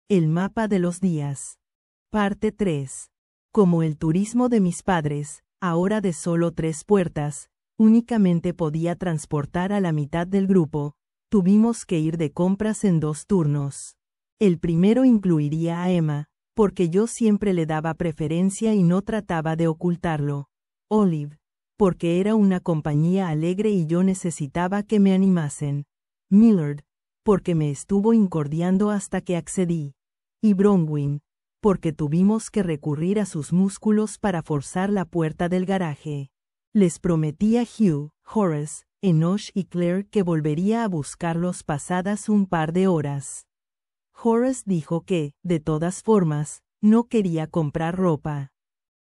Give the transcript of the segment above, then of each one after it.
El mapa de los días. Parte 3. Como el turismo de mis padres, ahora de solo 3 puertas, únicamente podía transportar a la mitad del grupo, tuvimos que ir de compras en 2 turnos. El primero incluiría a Emma, porque yo siempre le daba preferencia y no trataba de ocultarlo. Olive, porque era una compañía alegre y yo necesitaba que me animasen. Millard, porque me estuvo incordiando hasta que accedí. Y Bronwyn, porque tuvimos que recurrir a sus músculos para forzar la puerta del garaje. Les prometí a Hugh, Horace, Enoch y Claire que volvería a buscarlos pasadas un par de horas. Horace dijo que, de todas formas, no quería comprar ropa.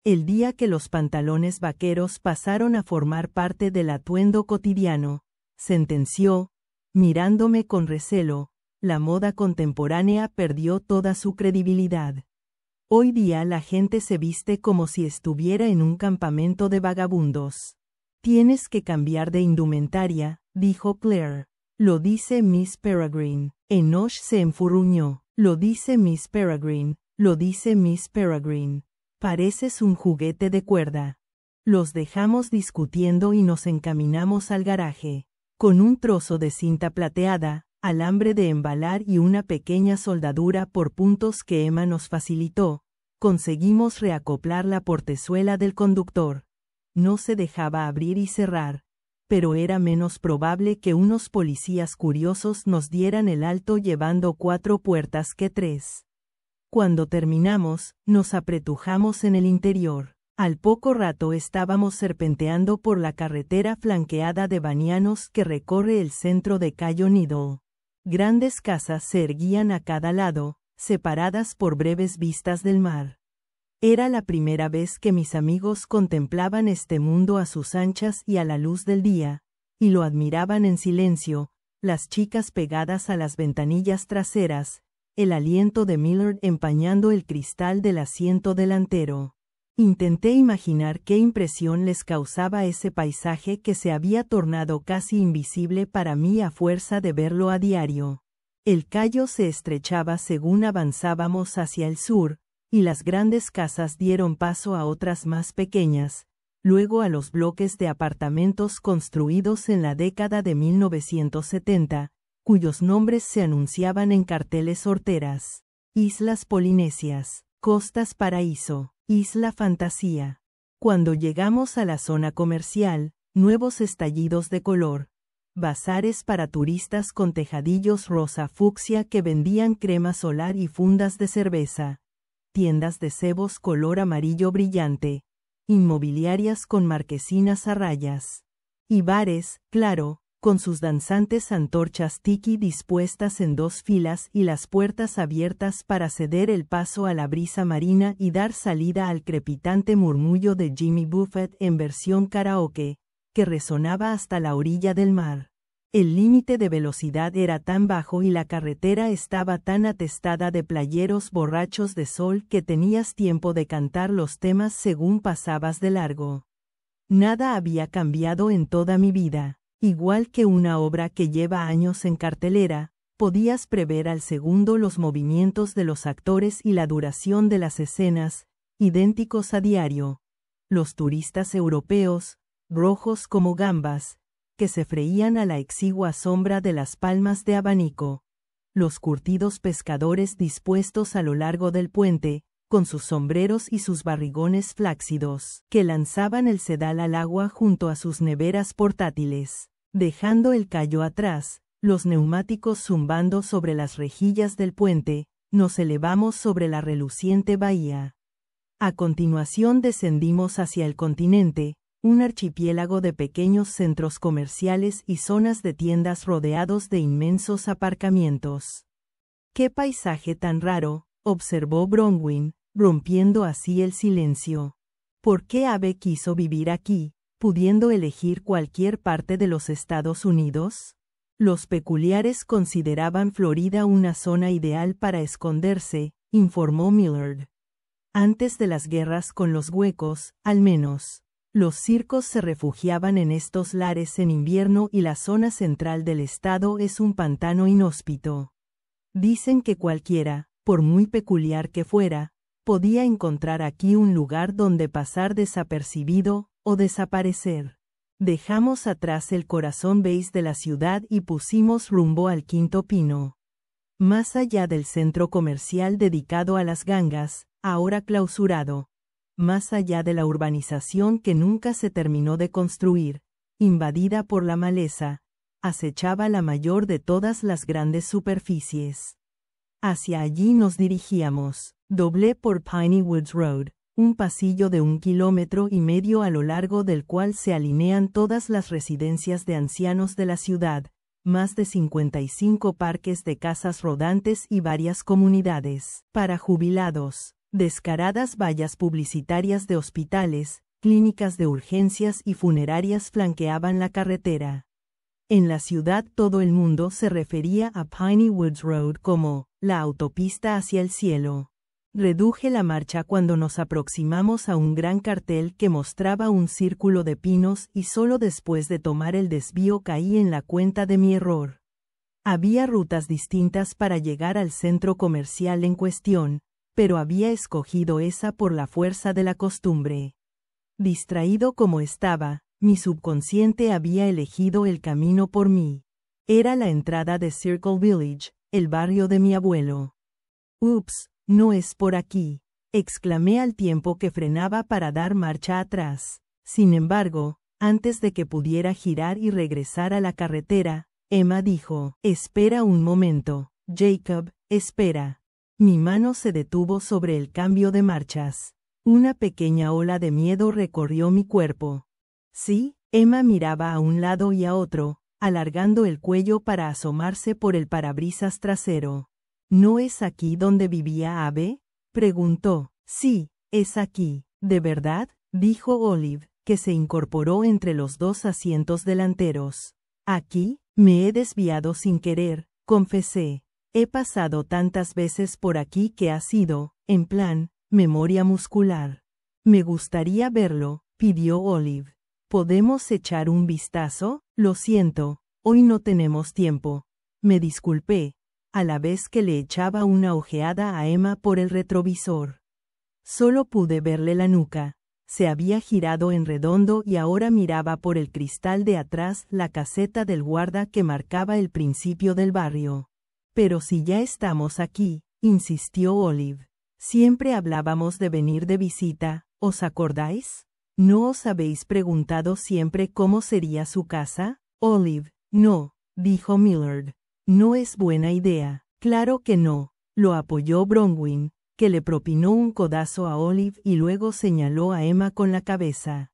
El día que los pantalones vaqueros pasaron a formar parte del atuendo cotidiano, sentenció, mirándome con recelo, la moda contemporánea perdió toda su credibilidad. Hoy día la gente se viste como si estuviera en un campamento de vagabundos. Tienes que cambiar de indumentaria, dijo Claire. Lo dice Miss Peregrine. Enoch se enfurruñó. Lo dice Miss Peregrine. Lo dice Miss Peregrine. Pareces un juguete de cuerda. Los dejamos discutiendo y nos encaminamos al garaje. Con un trozo de cinta plateada, alambre de embalar y una pequeña soldadura por puntos que Emma nos facilitó, conseguimos reacoplar la portezuela del conductor. No se dejaba abrir y cerrar, pero era menos probable que unos policías curiosos nos dieran el alto llevando 4 puertas que 3. Cuando terminamos, nos apretujamos en el interior. Al poco rato estábamos serpenteando por la carretera flanqueada de banianos que recorre el centro de Cayo Needle. Grandes casas se erguían a cada lado, separadas por breves vistas del mar. Era la primera vez que mis amigos contemplaban este mundo a sus anchas y a la luz del día, y lo admiraban en silencio, las chicas pegadas a las ventanillas traseras, el aliento de Millard empañando el cristal del asiento delantero. Intenté imaginar qué impresión les causaba ese paisaje que se había tornado casi invisible para mí a fuerza de verlo a diario. El Cayo se estrechaba según avanzábamos hacia el sur, y las grandes casas dieron paso a otras más pequeñas, luego a los bloques de apartamentos construidos en la década de 1970, cuyos nombres se anunciaban en carteles horteras: Islas Polinesias, Costas Paraíso, Isla Fantasía. Cuando llegamos a la zona comercial, nuevos estallidos de color, bazares para turistas con tejadillos rosa fucsia que vendían crema solar y fundas de cerveza, tiendas de cebos color amarillo brillante, inmobiliarias con marquesinas a rayas, y bares, claro, con sus danzantes antorchas tiki dispuestas en 2 filas y las puertas abiertas para ceder el paso a la brisa marina y dar salida al crepitante murmullo de Jimmy Buffett en versión karaoke, que resonaba hasta la orilla del mar. El límite de velocidad era tan bajo y la carretera estaba tan atestada de playeros borrachos de sol que tenías tiempo de cantar los temas según pasabas de largo. Nada había cambiado en toda mi vida. Igual que una obra que lleva años en cartelera, podías prever al segundo los movimientos de los actores y la duración de las escenas, idénticos a diario. Los turistas europeos, rojos como gambas, que se freían a la exigua sombra de las palmas de abanico. Los curtidos pescadores dispuestos a lo largo del puente, con sus sombreros y sus barrigones flácidos, que lanzaban el sedal al agua junto a sus neveras portátiles. Dejando el Cayo atrás, los neumáticos zumbando sobre las rejillas del puente, nos elevamos sobre la reluciente bahía. A continuación descendimos hacia el continente, un archipiélago de pequeños centros comerciales y zonas de tiendas rodeados de inmensos aparcamientos. ¡Qué paisaje tan raro!, observó Bronwyn, rompiendo así el silencio. ¿Por qué Abe quiso vivir aquí, pudiendo elegir cualquier parte de los Estados Unidos? Los peculiares consideraban Florida una zona ideal para esconderse, informó Millard. Antes de las guerras con los huecos, al menos, los circos se refugiaban en estos lares en invierno y la zona central del estado es un pantano inhóspito. Dicen que cualquiera, por muy peculiar que fuera, podía encontrar aquí un lugar donde pasar desapercibido, o desaparecer. Dejamos atrás el corazón beige de la ciudad y pusimos rumbo al Quinto Pino. Más allá del centro comercial dedicado a las gangas, ahora clausurado. Más allá de la urbanización que nunca se terminó de construir, invadida por la maleza, acechaba la mayor de todas las grandes superficies. Hacia allí nos dirigíamos. Doblé por Piney Woods Road, un pasillo de 1,5 kilómetros a lo largo del cual se alinean todas las residencias de ancianos de la ciudad, más de 55 parques de casas rodantes y varias comunidades para jubilados. Descaradas vallas publicitarias de hospitales, clínicas de urgencias y funerarias flanqueaban la carretera. En la ciudad todo el mundo se refería a Piney Woods Road como la autopista hacia el cielo. Reduje la marcha cuando nos aproximamos a un gran cartel que mostraba un círculo de pinos y solo después de tomar el desvío caí en la cuenta de mi error. Había rutas distintas para llegar al centro comercial en cuestión, pero había escogido esa por la fuerza de la costumbre. Distraído como estaba, mi subconsciente había elegido el camino por mí. Era la entrada de Circle Village, el barrio de mi abuelo. «Ups, no es por aquí», exclamé al tiempo que frenaba para dar marcha atrás. Sin embargo, antes de que pudiera girar y regresar a la carretera, Emma dijo: «Espera un momento, Jacob, espera». Mi mano se detuvo sobre el cambio de marchas. Una pequeña ola de miedo recorrió mi cuerpo. Sí, Emma miraba a un lado y a otro, alargando el cuello para asomarse por el parabrisas trasero. ¿No es aquí donde vivía Abe?, preguntó. Sí, es aquí. ¿De verdad?, dijo Olive, que se incorporó entre los dos asientos delanteros. Aquí, me he desviado sin querer, confesé. He pasado tantas veces por aquí que ha sido, en plan, memoria muscular. Me gustaría verlo, pidió Olive. ¿Podemos echar un vistazo? Lo siento, hoy no tenemos tiempo. Me disculpé, a la vez que le echaba una ojeada a Emma por el retrovisor. Solo pude verle la nuca. Se había girado en redondo y ahora miraba por el cristal de atrás la caseta del guarda que marcaba el principio del barrio. Pero si ya estamos aquí, insistió Olive. Siempre hablábamos de venir de visita, ¿os acordáis? ¿No os habéis preguntado siempre cómo sería su casa? Olive, no, dijo Millard. No es buena idea. Claro que no, lo apoyó Bronwyn, que le propinó un codazo a Olive y luego señaló a Emma con la cabeza.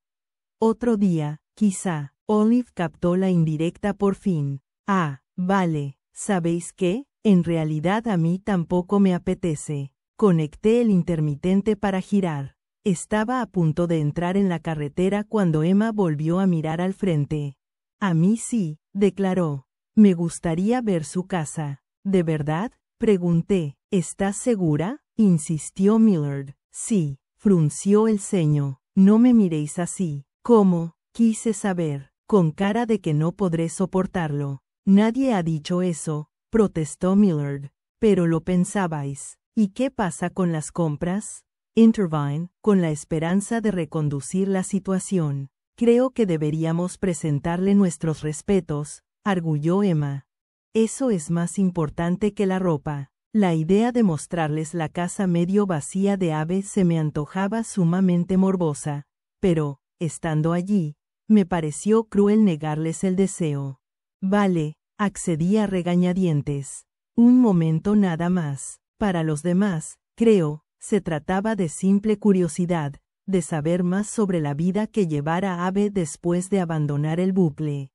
Otro día, quizá. Olive captó la indirecta por fin. Ah, vale, ¿sabéis qué? En realidad a mí tampoco me apetece. Conecté el intermitente para girar. Estaba a punto de entrar en la carretera cuando Emma volvió a mirar al frente. A mí sí, declaró. Me gustaría ver su casa. ¿De verdad?, pregunté. ¿Estás segura?, insistió Millard. Sí, frunció el ceño. No me miréis así. ¿Cómo?, quise saber, con cara de que no podré soportarlo. Nadie ha dicho eso, protestó Millard. Pero lo pensabais. ¿Y qué pasa con las compras? Intervine, con la esperanza de reconducir la situación. Creo que deberíamos presentarle nuestros respetos, arguyó Emma. Eso es más importante que la ropa. La idea de mostrarles la casa medio vacía de Abe se me antojaba sumamente morbosa, pero, estando allí, me pareció cruel negarles el deseo. Vale, accedí a regañadientes. Un momento nada más. Para los demás, creo, se trataba de simple curiosidad, de saber más sobre la vida que llevara Abe después de abandonar el bucle.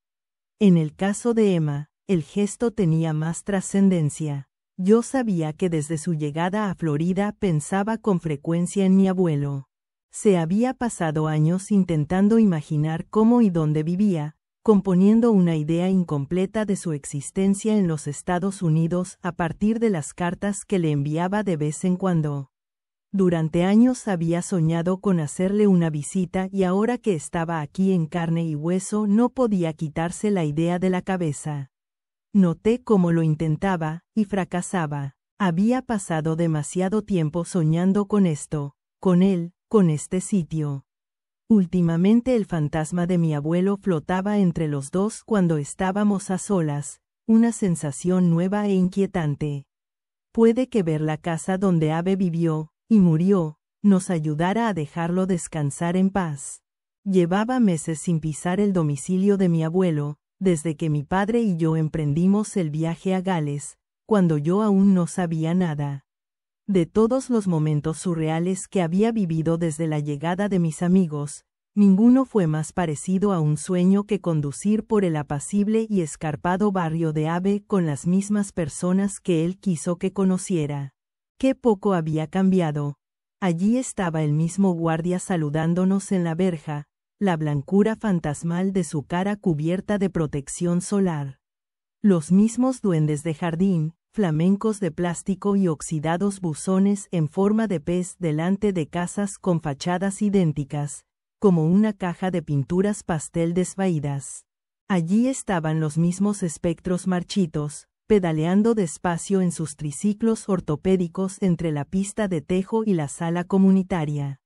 En el caso de Emma, el gesto tenía más trascendencia. Yo sabía que desde su llegada a Florida pensaba con frecuencia en mi abuelo. Se había pasado años intentando imaginar cómo y dónde vivía, componiendo una idea incompleta de su existencia en los Estados Unidos a partir de las cartas que le enviaba de vez en cuando. Durante años había soñado con hacerle una visita y ahora que estaba aquí en carne y hueso no podía quitarse la idea de la cabeza. Noté cómo lo intentaba, y fracasaba. Había pasado demasiado tiempo soñando con esto, con él, con este sitio. Últimamente el fantasma de mi abuelo flotaba entre los dos cuando estábamos a solas, una sensación nueva e inquietante. Puede que ver la casa donde Abe vivió, y murió, nos ayudara a dejarlo descansar en paz. Llevaba meses sin pisar el domicilio de mi abuelo, desde que mi padre y yo emprendimos el viaje a Gales, cuando yo aún no sabía nada. De todos los momentos surreales que había vivido desde la llegada de mis amigos, ninguno fue más parecido a un sueño que conducir por el apacible y escarpado barrio de Abe con las mismas personas que él quiso que conociera. Qué poco había cambiado. Allí estaba el mismo guardia saludándonos en la verja, la blancura fantasmal de su cara cubierta de protección solar. Los mismos duendes de jardín, flamencos de plástico y oxidados buzones en forma de pez delante de casas con fachadas idénticas, como una caja de pinturas pastel desvaídas. Allí estaban los mismos espectros marchitos, pedaleando despacio en sus triciclos ortopédicos entre la pista de tejo y la sala comunitaria.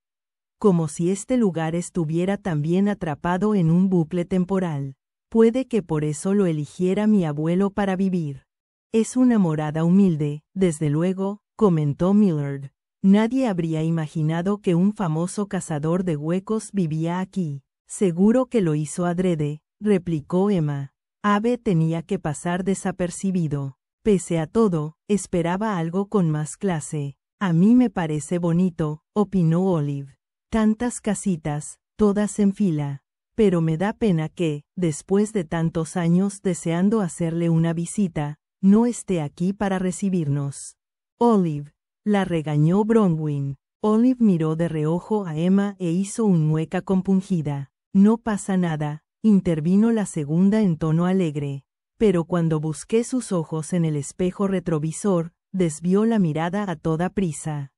Como si este lugar estuviera también atrapado en un bucle temporal. Puede que por eso lo eligiera mi abuelo para vivir. Es una morada humilde, desde luego, comentó Millard. Nadie habría imaginado que un famoso cazador de huecos vivía aquí. Seguro que lo hizo adrede, replicó Emma. Abe tenía que pasar desapercibido. Pese a todo, esperaba algo con más clase. A mí me parece bonito, opinó Olive. Tantas casitas, todas en fila. Pero me da pena que, después de tantos años deseando hacerle una visita, no esté aquí para recibirnos. Olive, la regañó Bronwyn. Olive miró de reojo a Emma e hizo una mueca compungida. No pasa nada, intervino la segunda en tono alegre. Pero cuando busqué sus ojos en el espejo retrovisor, desvió la mirada a toda prisa.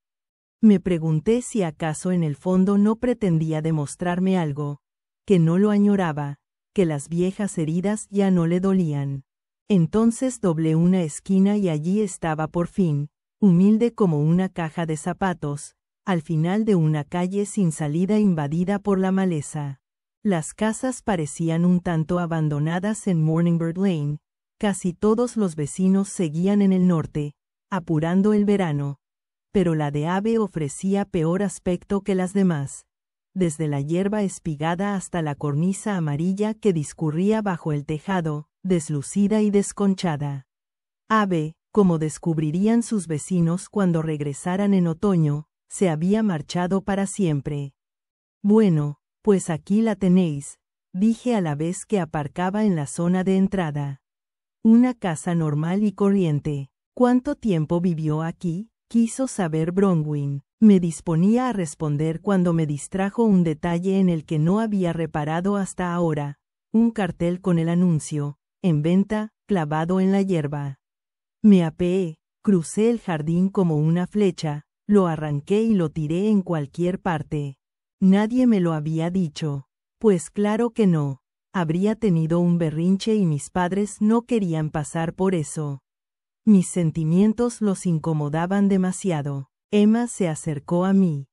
Me pregunté si acaso en el fondo no pretendía demostrarme algo, que no lo añoraba, que las viejas heridas ya no le dolían. Entonces doblé una esquina y allí estaba por fin, humilde como una caja de zapatos, al final de una calle sin salida invadida por la maleza. Las casas parecían un tanto abandonadas en Morningbird Lane, casi todos los vecinos seguían en el norte, apurando el verano. Pero la de Abe ofrecía peor aspecto que las demás, desde la hierba espigada hasta la cornisa amarilla que discurría bajo el tejado, deslucida y desconchada. Abe, como descubrirían sus vecinos cuando regresaran en otoño, se había marchado para siempre. Bueno, pues aquí la tenéis, dije a la vez que aparcaba en la zona de entrada. Una casa normal y corriente. ¿Cuánto tiempo vivió aquí?, quiso saber Bronwyn. Me disponía a responder cuando me distrajo un detalle en el que no había reparado hasta ahora, un cartel con el anuncio, en venta, clavado en la hierba. Me apeé, crucé el jardín como una flecha, lo arranqué y lo tiré en cualquier parte. Nadie me lo había dicho. Pues claro que no. Habría tenido un berrinche y mis padres no querían pasar por eso. Mis sentimientos los incomodaban demasiado. Emma se acercó a mí.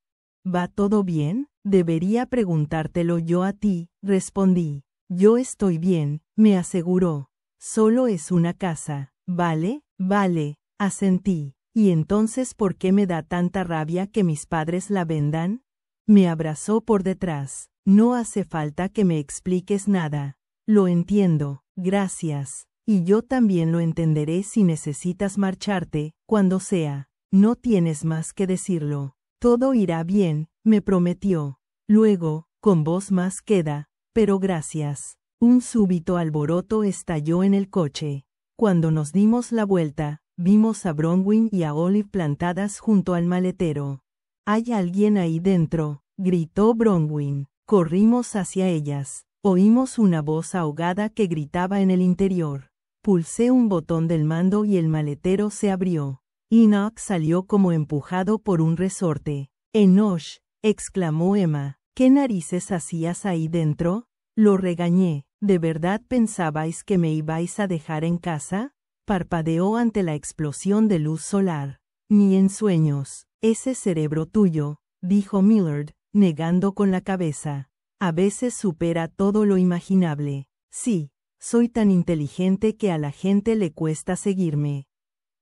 ¿Va todo bien? Debería preguntártelo yo a ti, respondí. Yo estoy bien, me aseguró. Solo es una casa. ¿Vale? Vale, asentí. ¿Y entonces por qué me da tanta rabia que mis padres la vendan? Me abrazó por detrás. No hace falta que me expliques nada. Lo entiendo, gracias. Y yo también lo entenderé si necesitas marcharte, cuando sea. No tienes más que decirlo. Todo irá bien, me prometió. Luego, con voz más queda, pero gracias. Un súbito alboroto estalló en el coche. Cuando nos dimos la vuelta, vimos a Bronwyn y a Olive plantadas junto al maletero. «¿Hay alguien ahí dentro?», gritó Bronwyn. Corrimos hacia ellas. Oímos una voz ahogada que gritaba en el interior. Pulsé un botón del mando y el maletero se abrió. Enoch salió como empujado por un resorte. «Enoch», exclamó Emma, «¿qué narices hacías ahí dentro?». Lo regañé. «¿De verdad pensabais que me ibais a dejar en casa?». Parpadeó ante la explosión de luz solar. Ni en sueños. Ese cerebro tuyo, dijo Millard, negando con la cabeza. A veces supera todo lo imaginable. Sí, soy tan inteligente que a la gente le cuesta seguirme.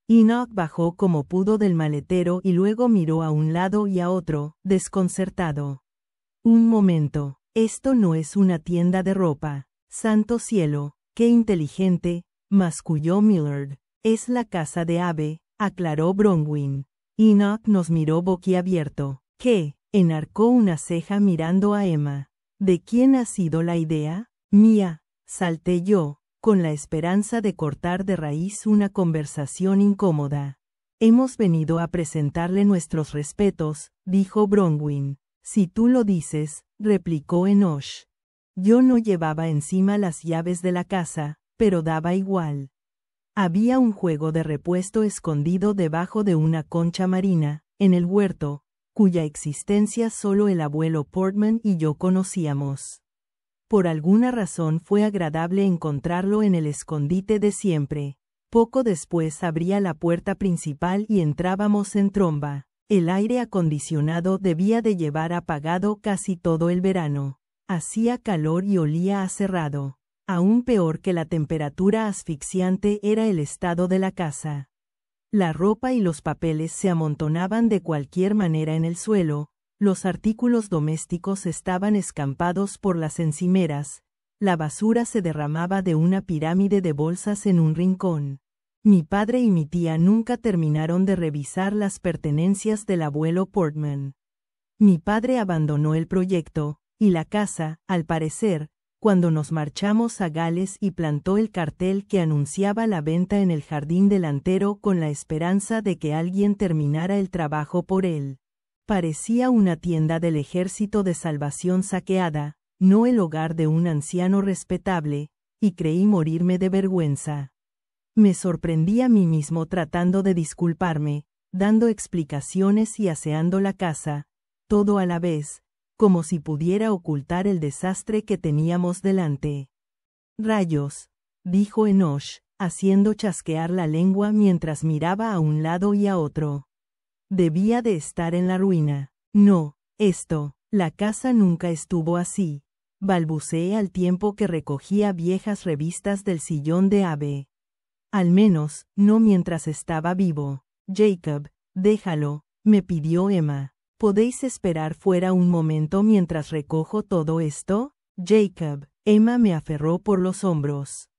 Enoch bajó como pudo del maletero y luego miró a un lado y a otro, desconcertado. Un momento, esto no es una tienda de ropa. Santo cielo, qué inteligente, masculló Millard. Es la casa de Abe, aclaró Bronwyn. Enoch nos miró boquiabierto. ¿Qué? Enarcó una ceja mirando a Emma. ¿De quién ha sido la idea? Mía, salté yo, con la esperanza de cortar de raíz una conversación incómoda. Hemos venido a presentarle nuestros respetos, dijo Bronwyn. Si tú lo dices, replicó Enoch. Yo no llevaba encima las llaves de la casa, pero daba igual. Había un juego de repuesto escondido debajo de una concha marina, en el huerto, cuya existencia solo el abuelo Portman y yo conocíamos. Por alguna razón fue agradable encontrarlo en el escondite de siempre. Poco después abría la puerta principal y entrábamos en tromba. El aire acondicionado debía de llevar apagado casi todo el verano. Hacía calor y olía a cerrado. Aún peor que la temperatura asfixiante era el estado de la casa. La ropa y los papeles se amontonaban de cualquier manera en el suelo, los artículos domésticos estaban escampados por las encimeras, la basura se derramaba de una pirámide de bolsas en un rincón. Mi padre y mi tía nunca terminaron de revisar las pertenencias del abuelo Portman. Mi padre abandonó el proyecto, y la casa, al parecer, cuando nos marchamos a Gales y plantó el cartel que anunciaba la venta en el jardín delantero con la esperanza de que alguien terminara el trabajo por él. Parecía una tienda del Ejército de Salvación saqueada, no el hogar de un anciano respetable, y creí morirme de vergüenza. Me sorprendí a mí mismo tratando de disculparme, dando explicaciones y aseando la casa, todo a la vez, como si pudiera ocultar el desastre que teníamos delante. Rayos, dijo Enoch, haciendo chasquear la lengua mientras miraba a un lado y a otro. Debía de estar en la ruina. No, la casa nunca estuvo así. Balbuceé al tiempo que recogía viejas revistas del sillón de Abe. Al menos, no mientras estaba vivo. Jacob, déjalo, me pidió Emma. ¿Podéis esperar fuera un momento mientras recojo todo esto? Jacob, Emma me aferró por los hombros.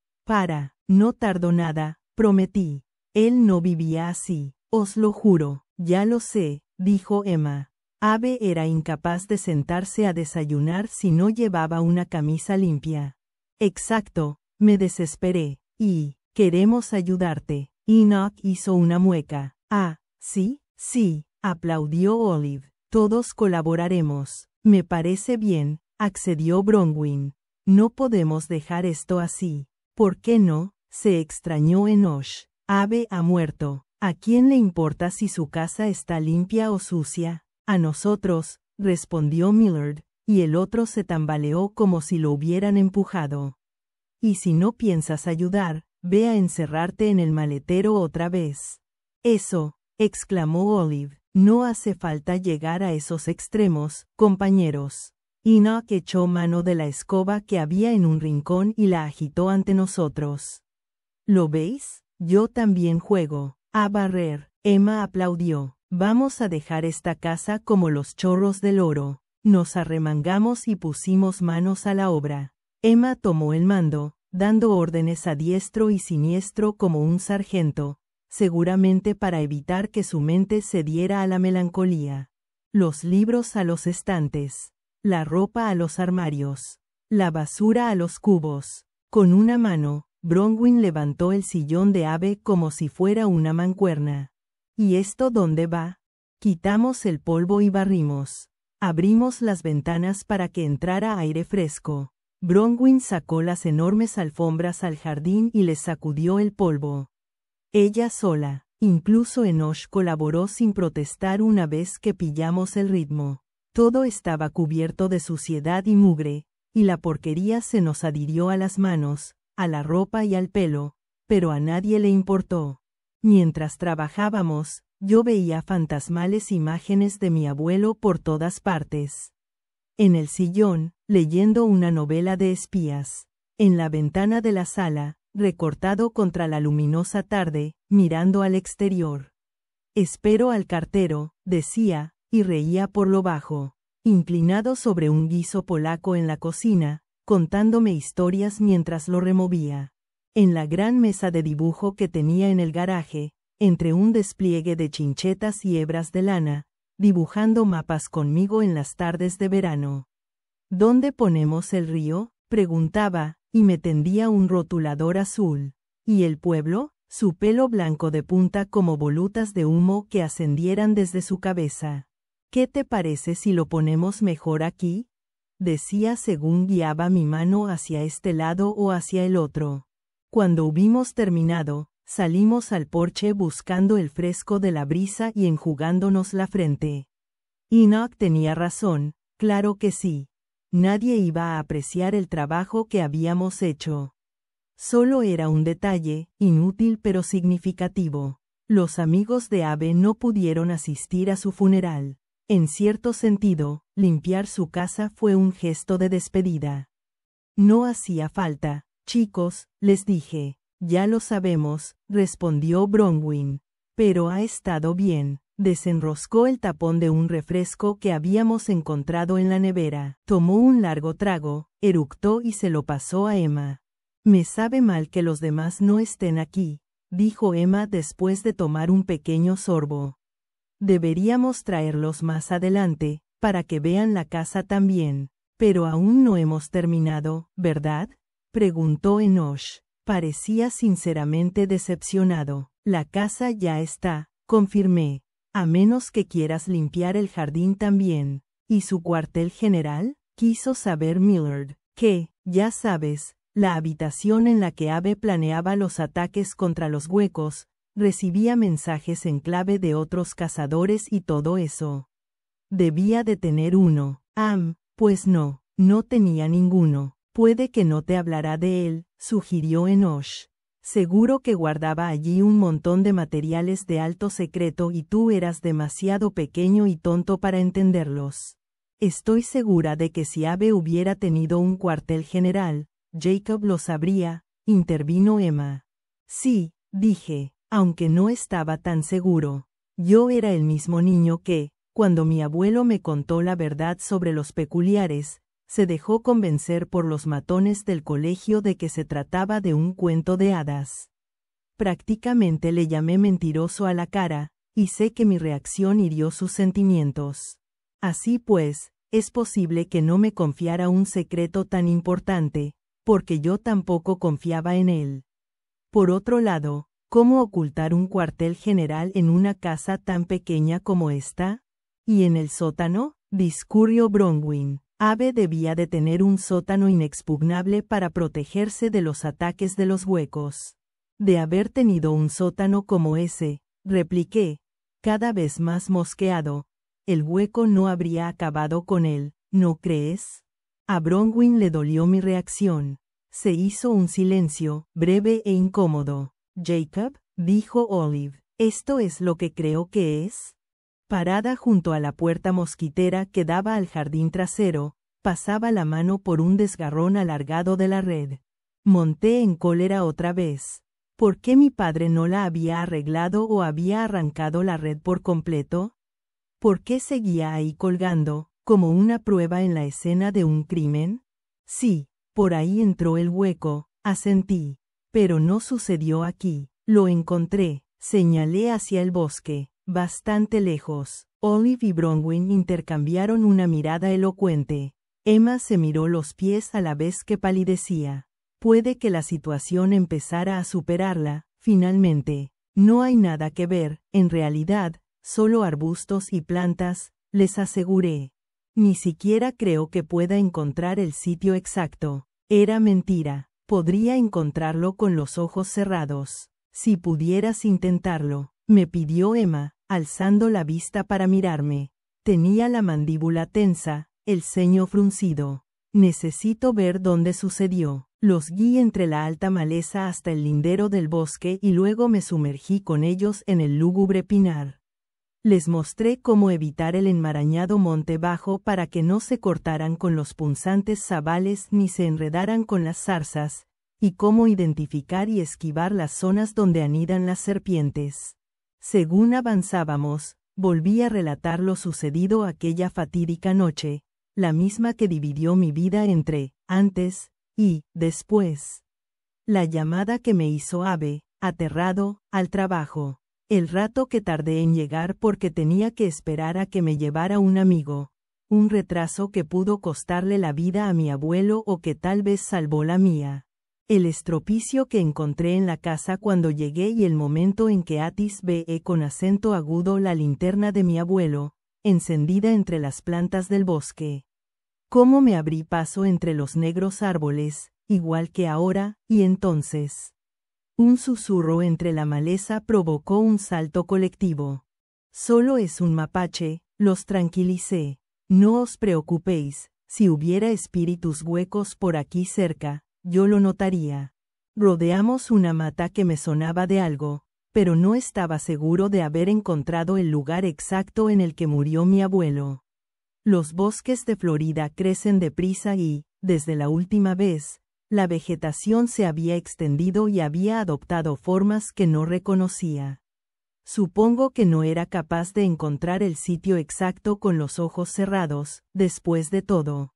No tardó nada, prometí. Él no vivía así, os lo juro. Ya lo sé, dijo Emma. Abe era incapaz de sentarse a desayunar si no llevaba una camisa limpia. Exacto, me desesperé. Y, queremos ayudarte. Enoch hizo una mueca. Ah, ¿sí? Sí, aplaudió Olive. Todos colaboraremos. Me parece bien, accedió Bronwyn. No podemos dejar esto así. ¿Por qué no? Se extrañó Enoch. Abe ha muerto. ¿A quién le importa si su casa está limpia o sucia? A nosotros, respondió Millard, y el otro se tambaleó como si lo hubieran empujado. Y si no piensas ayudar, ve a encerrarte en el maletero otra vez. Eso, exclamó Olive. No hace falta llegar a esos extremos, compañeros. Enoch echó mano de la escoba que había en un rincón y la agitó ante nosotros. ¿Lo veis? Yo también juego. A barrer. Emma aplaudió. Vamos a dejar esta casa como los chorros del oro. Nos arremangamos y pusimos manos a la obra. Emma tomó el mando, dando órdenes a diestro y siniestro como un sargento, seguramente para evitar que su mente cediera a la melancolía. Los libros a los estantes, la ropa a los armarios, la basura a los cubos. Con una mano, Bronwyn levantó el sillón de Abe como si fuera una mancuerna. ¿Y esto dónde va? Quitamos el polvo y barrimos. Abrimos las ventanas para que entrara aire fresco. Bronwyn sacó las enormes alfombras al jardín y les sacudió el polvo. Ella sola, incluso Enoch colaboró sin protestar una vez que pillamos el ritmo. Todo estaba cubierto de suciedad y mugre, y la porquería se nos adhirió a las manos, a la ropa y al pelo, pero a nadie le importó. Mientras trabajábamos, yo veía fantasmales imágenes de mi abuelo por todas partes. En el sillón, leyendo una novela de espías. En la ventana de la sala, recortado contra la luminosa tarde, mirando al exterior. Espero al cartero, decía, y reía por lo bajo, inclinado sobre un guiso polaco en la cocina, contándome historias mientras lo removía. En la gran mesa de dibujo que tenía en el garaje, entre un despliegue de chinchetas y hebras de lana, dibujando mapas conmigo en las tardes de verano. ¿Dónde ponemos el río?, preguntaba, y me tendía un rotulador azul. ¿Y el pueblo? Su pelo blanco de punta como volutas de humo que ascendieran desde su cabeza. ¿Qué te parece si lo ponemos mejor aquí?, decía según guiaba mi mano hacia este lado o hacia el otro. Cuando hubimos terminado, salimos al porche buscando el fresco de la brisa y enjugándonos la frente. Enoch tenía razón, claro que sí. Nadie iba a apreciar el trabajo que habíamos hecho. Solo era un detalle, inútil pero significativo. Los amigos de Abe no pudieron asistir a su funeral. En cierto sentido, limpiar su casa fue un gesto de despedida. No hacía falta, chicos, les dije. Ya lo sabemos, respondió Bronwyn. Pero ha estado bien. Desenroscó el tapón de un refresco que habíamos encontrado en la nevera. Tomó un largo trago, eructó y se lo pasó a Emma. Me sabe mal que los demás no estén aquí, dijo Emma después de tomar un pequeño sorbo. Deberíamos traerlos más adelante, para que vean la casa también. Pero aún no hemos terminado, ¿verdad?, preguntó Enoch. Parecía sinceramente decepcionado. La casa ya está, confirmé. A menos que quieras limpiar el jardín también. ¿Y su cuartel general?, quiso saber Millard. Que, ya sabes, la habitación en la que Abe planeaba los ataques contra los huecos, recibía mensajes en clave de otros cazadores y todo eso. Debía de tener uno. Pues no, no tenía ninguno. Puede que no te hablará de él, sugirió Enoch. Seguro que guardaba allí un montón de materiales de alto secreto y tú eras demasiado pequeño y tonto para entenderlos. Estoy segura de que si Abe hubiera tenido un cuartel general, Jacob lo sabría, intervino Emma. Sí, dije, aunque no estaba tan seguro. Yo era el mismo niño que, cuando mi abuelo me contó la verdad sobre los peculiares, se dejó convencer por los matones del colegio de que se trataba de un cuento de hadas. Prácticamente le llamé mentiroso a la cara, y sé que mi reacción hirió sus sentimientos. Así pues, es posible que no me confiara un secreto tan importante, porque yo tampoco confiaba en él. Por otro lado, ¿cómo ocultar un cuartel general en una casa tan pequeña como esta? ¿Y en el sótano?, discurrió Bronwyn. Abe debía de tener un sótano inexpugnable para protegerse de los ataques de los huecos. De haber tenido un sótano como ese, repliqué, cada vez más mosqueado, el hueco no habría acabado con él, ¿no crees? A Bronwyn le dolió mi reacción. Se hizo un silencio, breve e incómodo. Jacob, dijo Olive, ¿esto es lo que creo que es? Parada junto a la puerta mosquitera que daba al jardín trasero, pasaba la mano por un desgarrón alargado de la red. Monté en cólera otra vez. ¿Por qué mi padre no la había arreglado o había arrancado la red por completo? ¿Por qué seguía ahí colgando, como una prueba en la escena de un crimen? Sí, por ahí entró el hueco, asentí. Pero no sucedió aquí. Lo encontré, señalé hacia el bosque. Bastante lejos. Olive y Bronwyn intercambiaron una mirada elocuente. Emma se miró los pies a la vez que palidecía. Puede que la situación empezara a superarla, finalmente. No hay nada que ver, en realidad, solo arbustos y plantas, les aseguré. Ni siquiera creo que pueda encontrar el sitio exacto. Era mentira. Podría encontrarlo con los ojos cerrados. Si pudieras intentarlo, me pidió Emma, alzando la vista para mirarme. Tenía la mandíbula tensa, el ceño fruncido. Necesito ver dónde sucedió. Los guié entre la alta maleza hasta el lindero del bosque y luego me sumergí con ellos en el lúgubre pinar. Les mostré cómo evitar el enmarañado monte bajo para que no se cortaran con los punzantes zabales ni se enredaran con las zarzas, y cómo identificar y esquivar las zonas donde anidan las serpientes. Según avanzábamos, volví a relatar lo sucedido aquella fatídica noche, la misma que dividió mi vida entre antes y después. La llamada que me hizo Abe, aterrado, al trabajo. El rato que tardé en llegar porque tenía que esperar a que me llevara un amigo. Un retraso que pudo costarle la vida a mi abuelo o que tal vez salvó la mía. El estropicio que encontré en la casa cuando llegué y el momento en que Atis ve con acento agudo la linterna de mi abuelo, encendida entre las plantas del bosque. Cómo me abrí paso entre los negros árboles, igual que ahora, y entonces. Un susurro entre la maleza provocó un salto colectivo. Solo es un mapache, los tranquilicé. No os preocupéis, si hubiera espíritus huecos por aquí cerca, yo lo notaría. Rodeamos una mata que me sonaba de algo, pero no estaba seguro de haber encontrado el lugar exacto en el que murió mi abuelo. Los bosques de Florida crecen deprisa y, desde la última vez, la vegetación se había extendido y había adoptado formas que no reconocía. Supongo que no era capaz de encontrar el sitio exacto con los ojos cerrados, después de todo.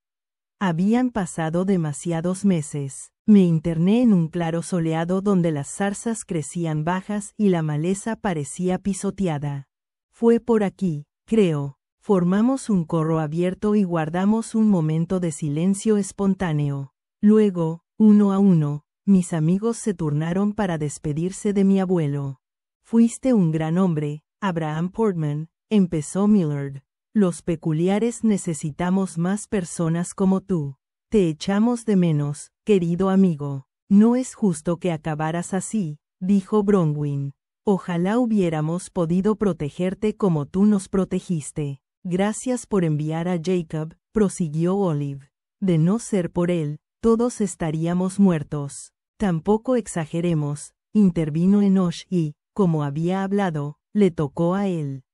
Habían pasado demasiados meses. Me interné en un claro soleado donde las zarzas crecían bajas y la maleza parecía pisoteada. Fue por aquí, creo. Formamos un corro abierto y guardamos un momento de silencio espontáneo. Luego, uno a uno, mis amigos se turnaron para despedirse de mi abuelo. Fuiste un gran hombre, Abraham Portman, empezó Millard. Los peculiares necesitamos más personas como tú. Te echamos de menos, querido amigo. No es justo que acabaras así, dijo Bronwyn. Ojalá hubiéramos podido protegerte como tú nos protegiste. Gracias por enviar a Jacob, prosiguió Olive. De no ser por él, todos estaríamos muertos. Tampoco exageremos, intervino Enoch y, como había hablado, le tocó a él.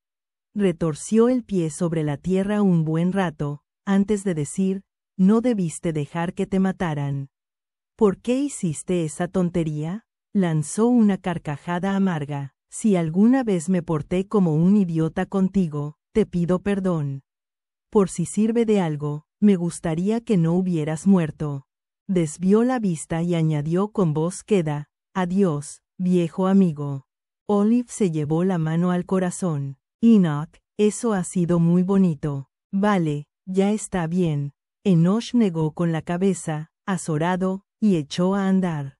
Retorció el pie sobre la tierra un buen rato, antes de decir, no debiste dejar que te mataran. ¿Por qué hiciste esa tontería? Lanzó una carcajada amarga. Si alguna vez me porté como un idiota contigo, te pido perdón. Por si sirve de algo, me gustaría que no hubieras muerto. Desvió la vista y añadió con voz queda, adiós, viejo amigo. Olive se llevó la mano al corazón. Enoch, eso ha sido muy bonito. Vale, ya está bien. Enoch negó con la cabeza, azorado, y echó a andar.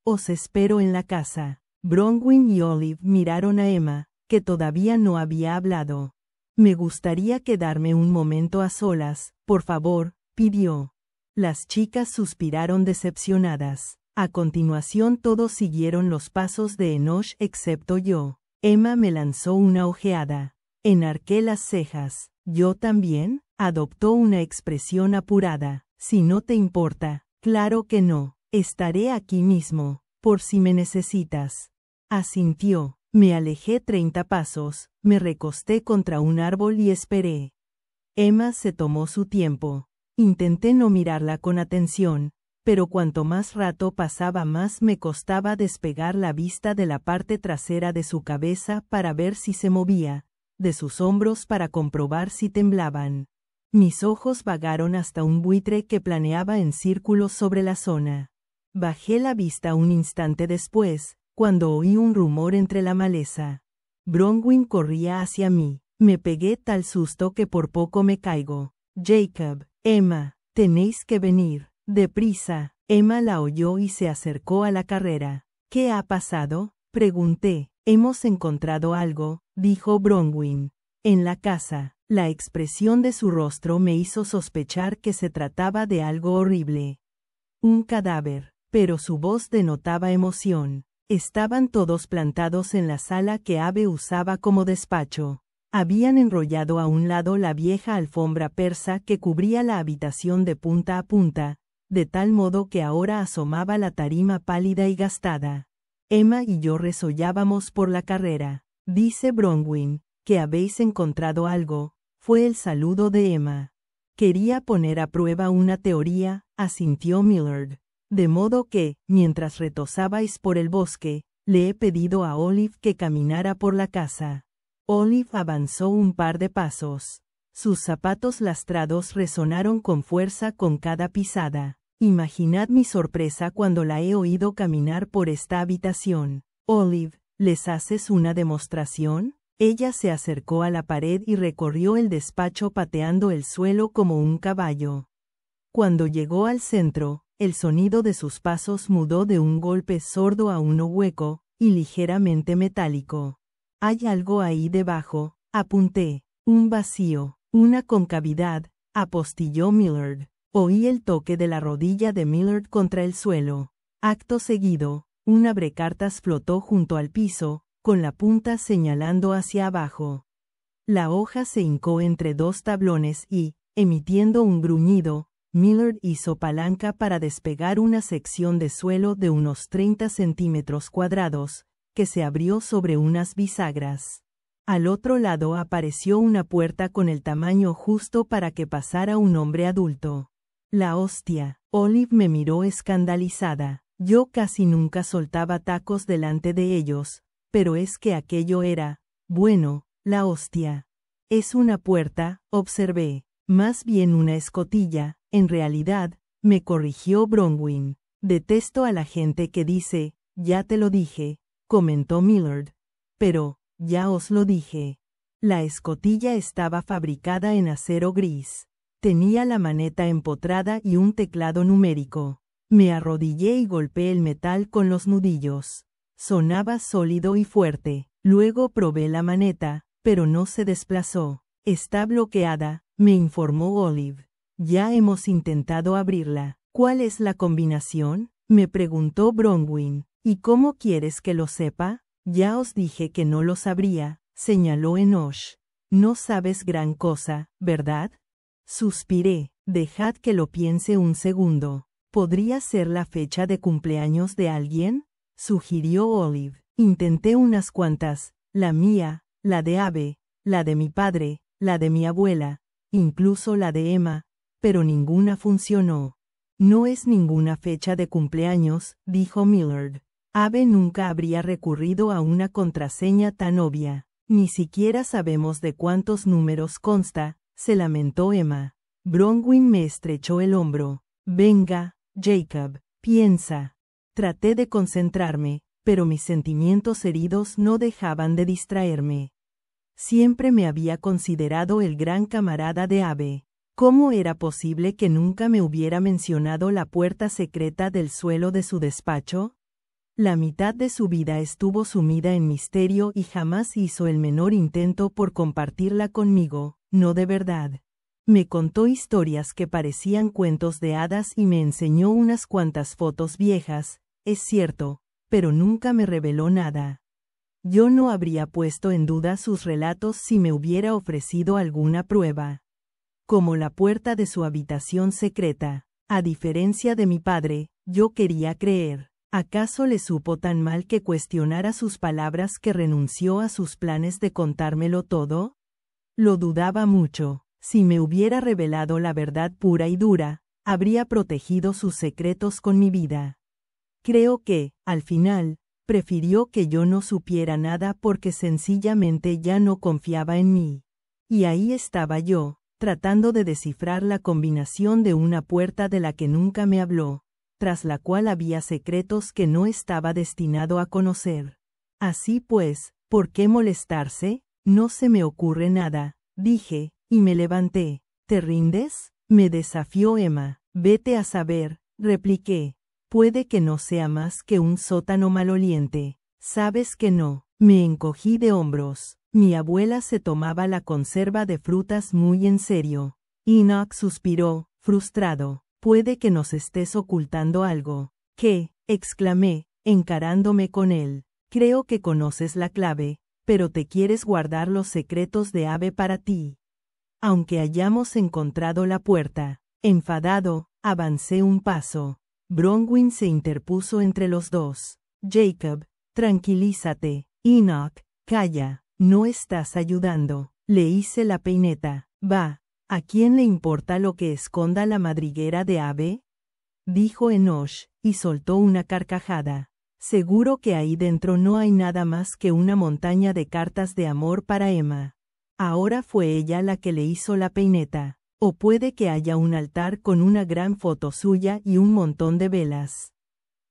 Os espero en la casa. Bronwyn y Olive miraron a Emma, que todavía no había hablado. Me gustaría quedarme un momento a solas, por favor, pidió. Las chicas suspiraron decepcionadas. A continuación todos siguieron los pasos de Enoch excepto yo. Emma me lanzó una ojeada. Enarqué las cejas. ¿Yo también? Adoptó una expresión apurada. Si no te importa. Claro que no. Estaré aquí mismo, por si me necesitas. Asintió. Me alejé 30 pasos, me recosté contra un árbol y esperé. Emma se tomó su tiempo. Intenté no mirarla con atención, pero cuanto más rato pasaba más me costaba despegar la vista de la parte trasera de su cabeza para ver si se movía, de sus hombros para comprobar si temblaban. Mis ojos vagaron hasta un buitre que planeaba en círculos sobre la zona. Bajé la vista un instante después, cuando oí un rumor entre la maleza. Bronwyn corría hacia mí. Me pegué tal susto que por poco me caigo. Jacob, Emma, tenéis que venir. Deprisa. Emma la oyó y se acercó a la carrera. ¿Qué ha pasado? Pregunté. Hemos encontrado algo, dijo Bronwyn. En la casa. La expresión de su rostro me hizo sospechar que se trataba de algo horrible. Un cadáver, pero su voz denotaba emoción. Estaban todos plantados en la sala que Abe usaba como despacho. Habían enrollado a un lado la vieja alfombra persa que cubría la habitación de punta a punta, de tal modo que ahora asomaba la tarima pálida y gastada. Emma y yo resollábamos por la carrera. Dice Bronwyn, que habéis encontrado algo, fue el saludo de Emma. Quería poner a prueba una teoría, asintió Millard. De modo que, mientras retozabais por el bosque, le he pedido a Olive que caminara por la casa. Olive avanzó un par de pasos. Sus zapatos lastrados resonaron con fuerza con cada pisada. Imaginad mi sorpresa cuando la he oído caminar por esta habitación. Olive, ¿les haces una demostración? Ella se acercó a la pared y recorrió el despacho pateando el suelo como un caballo. Cuando llegó al centro, el sonido de sus pasos mudó de un golpe sordo a uno hueco y ligeramente metálico. Hay algo ahí debajo, apunté. Un vacío, una concavidad, apostilló Millard. Oí el toque de la rodilla de Millard contra el suelo. Acto seguido, un abrecartas flotó junto al piso, con la punta señalando hacia abajo. La hoja se hincó entre dos tablones y, emitiendo un gruñido, Millard hizo palanca para despegar una sección de suelo de unos 30 centímetros cuadrados, que se abrió sobre unas bisagras. Al otro lado apareció una puerta con el tamaño justo para que pasara un hombre adulto. La hostia. Olive me miró escandalizada. Yo casi nunca soltaba tacos delante de ellos, pero es que aquello era, bueno, la hostia. Es una puerta, observé, más bien una escotilla, en realidad, me corrigió Bronwyn. Detesto a la gente que dice, ya te lo dije, comentó Millard. Pero, ya os lo dije. La escotilla estaba fabricada en acero gris. Tenía la maneta empotrada y un teclado numérico. Me arrodillé y golpeé el metal con los nudillos. Sonaba sólido y fuerte. Luego probé la maneta, pero no se desplazó. Está bloqueada, me informó Olive. Ya hemos intentado abrirla. ¿Cuál es la combinación? Me preguntó Bronwyn. ¿Y cómo quieres que lo sepa? Ya os dije que no lo sabría, señaló Enoch. No sabes gran cosa, ¿verdad? Suspiré. Dejad que lo piense un segundo. ¿Podría ser la fecha de cumpleaños de alguien? Sugirió Olive. Intenté unas cuantas, la mía, la de Abe, la de mi padre, la de mi abuela, incluso la de Emma, pero ninguna funcionó. No es ninguna fecha de cumpleaños, dijo Millard. Abe nunca habría recurrido a una contraseña tan obvia. Ni siquiera sabemos de cuántos números consta, se lamentó Emma. Bronwyn me estrechó el hombro. Venga, Jacob, piensa. Traté de concentrarme, pero mis sentimientos heridos no dejaban de distraerme. Siempre me había considerado el gran camarada de Abe. ¿Cómo era posible que nunca me hubiera mencionado la puerta secreta del suelo de su despacho? La mitad de su vida estuvo sumida en misterio y jamás hizo el menor intento por compartirla conmigo, no de verdad. Me contó historias que parecían cuentos de hadas y me enseñó unas cuantas fotos viejas, es cierto, pero nunca me reveló nada. Yo no habría puesto en duda sus relatos si me hubiera ofrecido alguna prueba. Como la puerta de su habitación secreta. A diferencia de mi padre, yo quería creer. ¿Acaso le supo tan mal que cuestionara sus palabras que renunció a sus planes de contármelo todo? Lo dudaba mucho. Si me hubiera revelado la verdad pura y dura, habría protegido sus secretos con mi vida. Creo que, al final, prefirió que yo no supiera nada porque sencillamente ya no confiaba en mí. Y ahí estaba yo, tratando de descifrar la combinación de una puerta de la que nunca me habló, tras la cual había secretos que no estaba destinado a conocer. Así pues, ¿por qué molestarse? No se me ocurre nada, dije, y me levanté. ¿Te rindes? Me desafió Emma. Vete a saber, repliqué. Puede que no sea más que un sótano maloliente. Sabes que no. Me encogí de hombros. Mi abuela se tomaba la conserva de frutas muy en serio. Enoch suspiró, frustrado. Puede que nos estés ocultando algo. ¿Qué? Exclamé, encarándome con él. Creo que conoces la clave, pero te quieres guardar los secretos de Abe para ti. Aunque hayamos encontrado la puerta. Enfadado, avancé un paso. Bronwyn se interpuso entre los dos. Jacob, tranquilízate. Enoch, calla, no estás ayudando. Le hice la peineta. Va, ¿a quién le importa lo que esconda la madriguera de Abe? Dijo Enoch, y soltó una carcajada. Seguro que ahí dentro no hay nada más que una montaña de cartas de amor para Emma. Ahora fue ella la que le hizo la peineta. O puede que haya un altar con una gran foto suya y un montón de velas.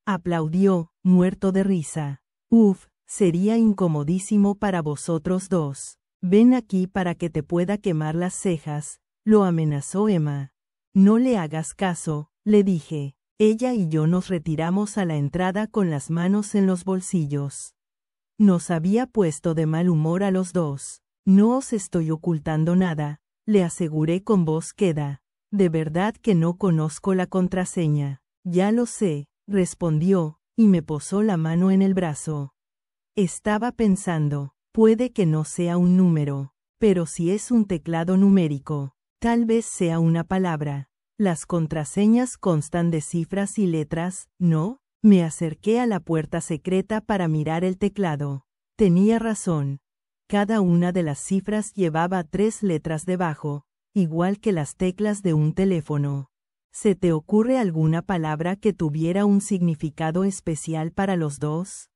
Aplaudió, muerto de risa. Uf, sería incomodísimo para vosotros dos. Ven aquí para que te pueda quemar las cejas, lo amenazó Emma. No le hagas caso, le dije. Ella y yo nos retiramos a la entrada con las manos en los bolsillos. Nos había puesto de mal humor a los dos. No os estoy ocultando nada, le aseguré con voz queda. De verdad que no conozco la contraseña. Ya lo sé, respondió, y me posó la mano en el brazo. Estaba pensando, puede que no sea un número, pero si es un teclado numérico, tal vez sea una palabra. Las contraseñas constan de cifras y letras, ¿no? Me acerqué a la puerta secreta para mirar el teclado. Tenía razón. Cada una de las cifras llevaba 3 letras debajo, igual que las teclas de un teléfono. ¿Se te ocurre alguna palabra que tuviera un significado especial para los dos?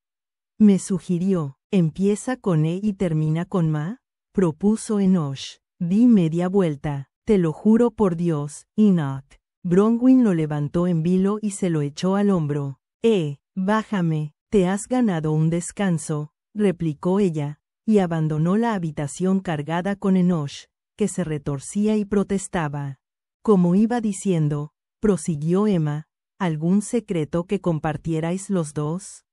Me sugirió. ¿Empieza con E y termina con Ma? Propuso Enoch. Di media vuelta. Te lo juro por Dios, Enoch. Bronwyn lo levantó en vilo y se lo echó al hombro. Bájame, te has ganado un descanso, replicó ella, y abandonó la habitación cargada con Enoch, que se retorcía y protestaba. Como iba diciendo, prosiguió Emma, ¿algún secreto que compartierais los dos?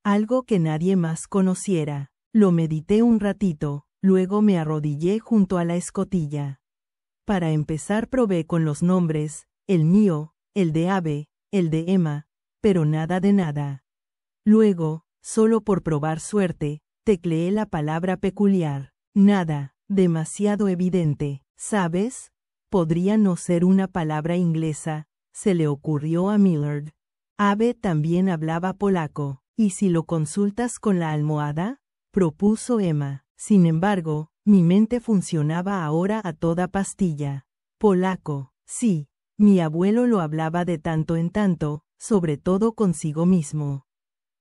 Algo que nadie más conociera. Lo medité un ratito, luego me arrodillé junto a la escotilla. Para empezar probé con los nombres, el mío, el de Abe, el de Emma, pero nada de nada. Luego, solo por probar suerte, tecleé la palabra peculiar. Nada, demasiado evidente, ¿sabes? Podría no ser una palabra inglesa, se le ocurrió a Millard. Abe también hablaba polaco, ¿y si lo consultas con la almohada? Propuso Emma. Sin embargo, mi mente funcionaba ahora a toda pastilla. Polaco, sí. Mi abuelo lo hablaba de tanto en tanto, sobre todo consigo mismo.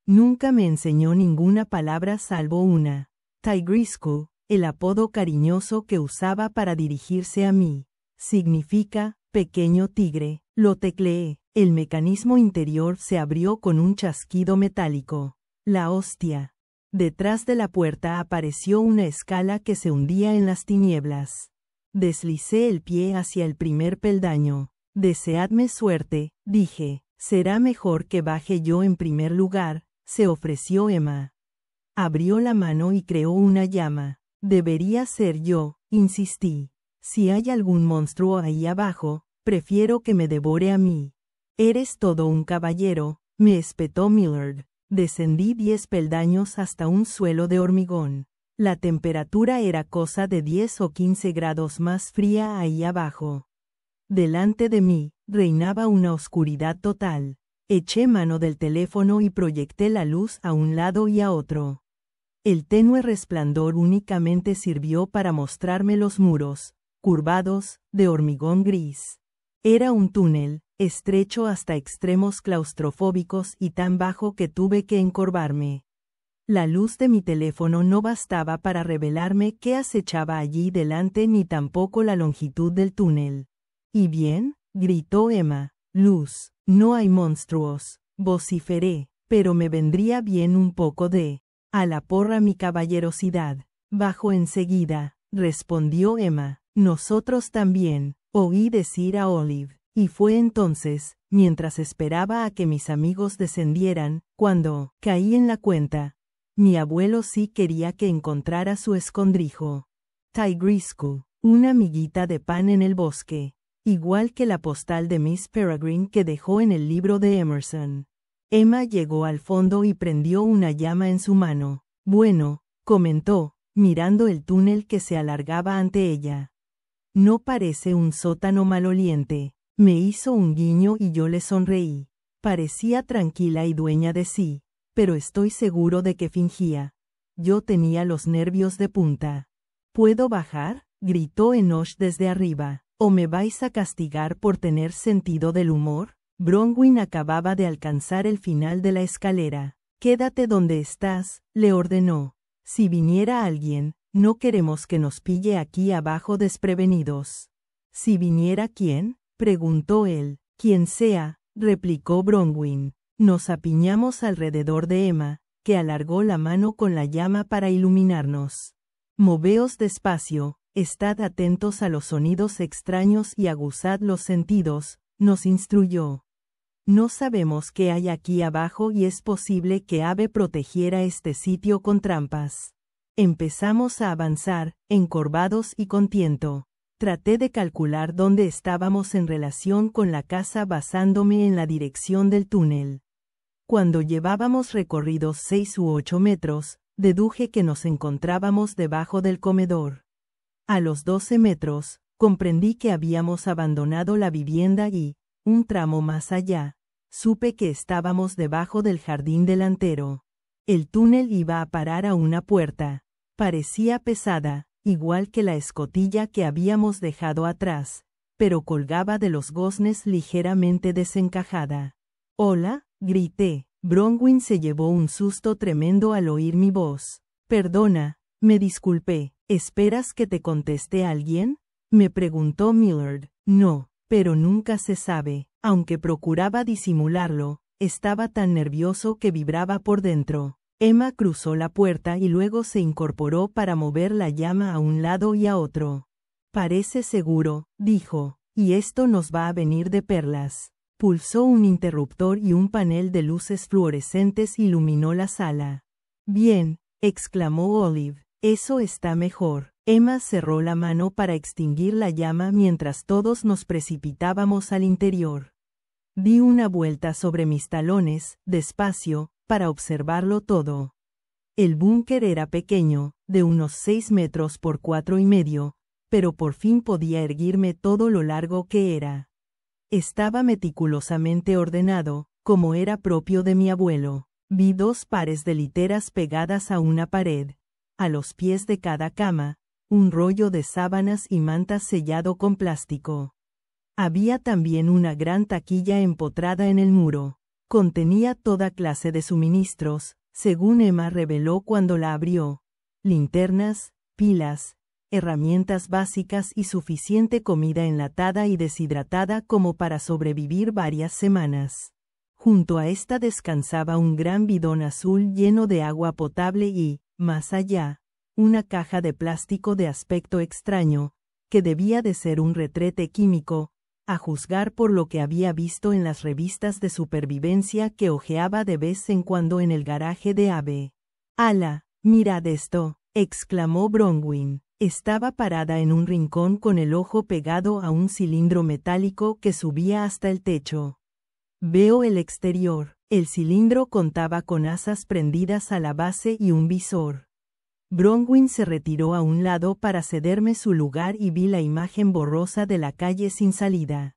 Nunca me enseñó ninguna palabra salvo una. Tigrisku, el apodo cariñoso que usaba para dirigirse a mí. Significa, pequeño tigre. Lo tecleé. El mecanismo interior se abrió con un chasquido metálico. La hostia. Detrás de la puerta apareció una escala que se hundía en las tinieblas. Deslicé el pie hacia el primer peldaño. Deseadme suerte, dije. Será mejor que baje yo en primer lugar, se ofreció Emma. Abrió la mano y creó una llama. Debería ser yo, insistí. Si hay algún monstruo ahí abajo, prefiero que me devore a mí. Eres todo un caballero, me espetó Millard. Descendí 10 peldaños hasta un suelo de hormigón. La temperatura era cosa de 10 o 15 grados más fría ahí abajo. Delante de mí, reinaba una oscuridad total. Eché mano del teléfono y proyecté la luz a un lado y a otro. El tenue resplandor únicamente sirvió para mostrarme los muros, curvados, de hormigón gris. Era un túnel, estrecho hasta extremos claustrofóbicos y tan bajo que tuve que encorvarme. La luz de mi teléfono no bastaba para revelarme qué acechaba allí delante ni tampoco la longitud del túnel. ¿Y bien? Gritó Emma. Luz, no hay monstruos, vociferé, pero me vendría bien un poco de... A la porra mi caballerosidad. Bajo enseguida, respondió Emma. Nosotros también, oí decir a Olive. Y fue entonces, mientras esperaba a que mis amigos descendieran, cuando caí en la cuenta. Mi abuelo sí quería que encontrara su escondrijo. Tigrisku, una miguita de pan en el bosque. Igual que la postal de Miss Peregrine que dejó en el libro de Emerson. Emma llegó al fondo y prendió una llama en su mano. Bueno, comentó, mirando el túnel que se alargaba ante ella. No parece un sótano maloliente. Me hizo un guiño y yo le sonreí. Parecía tranquila y dueña de sí, pero estoy seguro de que fingía. Yo tenía los nervios de punta. ¿Puedo bajar?, gritó Enoch desde arriba. ¿O me vais a castigar por tener sentido del humor? Bronwyn acababa de alcanzar el final de la escalera. Quédate donde estás, le ordenó. Si viniera alguien, no queremos que nos pille aquí abajo desprevenidos. ¿Si viniera quién?, preguntó él. Quien sea, replicó Bronwyn. Nos apiñamos alrededor de Emma, que alargó la mano con la llama para iluminarnos. Moveos despacio, estad atentos a los sonidos extraños y aguzad los sentidos, nos instruyó. No sabemos qué hay aquí abajo y es posible que Ave protegiera este sitio con trampas. Empezamos a avanzar, encorvados y con tiento. Traté de calcular dónde estábamos en relación con la casa basándome en la dirección del túnel. Cuando llevábamos recorridos 6 u 8 metros, deduje que nos encontrábamos debajo del comedor. A los 12 metros, comprendí que habíamos abandonado la vivienda y, un tramo más allá, supe que estábamos debajo del jardín delantero. El túnel iba a parar a una puerta. Parecía pesada, igual que la escotilla que habíamos dejado atrás, pero colgaba de los goznes ligeramente desencajada. «Hola», grité. Bronwyn se llevó un susto tremendo al oír mi voz. «Perdona», me disculpé. «¿Esperas que te conteste alguien?», me preguntó Millard. «No, pero nunca se sabe». Aunque procuraba disimularlo, estaba tan nervioso que vibraba por dentro. Emma cruzó la puerta y luego se incorporó para mover la llama a un lado y a otro. «Parece seguro», dijo, «y esto nos va a venir de perlas». Pulsó un interruptor y un panel de luces fluorescentes iluminó la sala. «Bien», exclamó Olive, «eso está mejor». Emma cerró la mano para extinguir la llama mientras todos nos precipitábamos al interior. Di una vuelta sobre mis talones, despacio, para observarlo todo. El búnker era pequeño, de unos 6 metros por 4,5, pero por fin podía erguirme todo lo largo que era. Estaba meticulosamente ordenado, como era propio de mi abuelo. Vi 2 pares de literas pegadas a una pared. A los pies de cada cama, un rollo de sábanas y mantas sellado con plástico. Había también una gran taquilla empotrada en el muro. Contenía toda clase de suministros, según Emma reveló cuando la abrió. Linternas, pilas, herramientas básicas y suficiente comida enlatada y deshidratada como para sobrevivir varias semanas. Junto a esta descansaba un gran bidón azul lleno de agua potable y, más allá, una caja de plástico de aspecto extraño, que debía de ser un retrete químico, a juzgar por lo que había visto en las revistas de supervivencia que hojeaba de vez en cuando en el garaje de Ave. «¡Ala! Mirad esto», exclamó Bronwyn. Estaba parada en un rincón con el ojo pegado a un cilindro metálico que subía hasta el techo. «Veo el exterior». El cilindro contaba con asas prendidas a la base y un visor. Bronwyn se retiró a un lado para cederme su lugar y vi la imagen borrosa de la calle sin salida.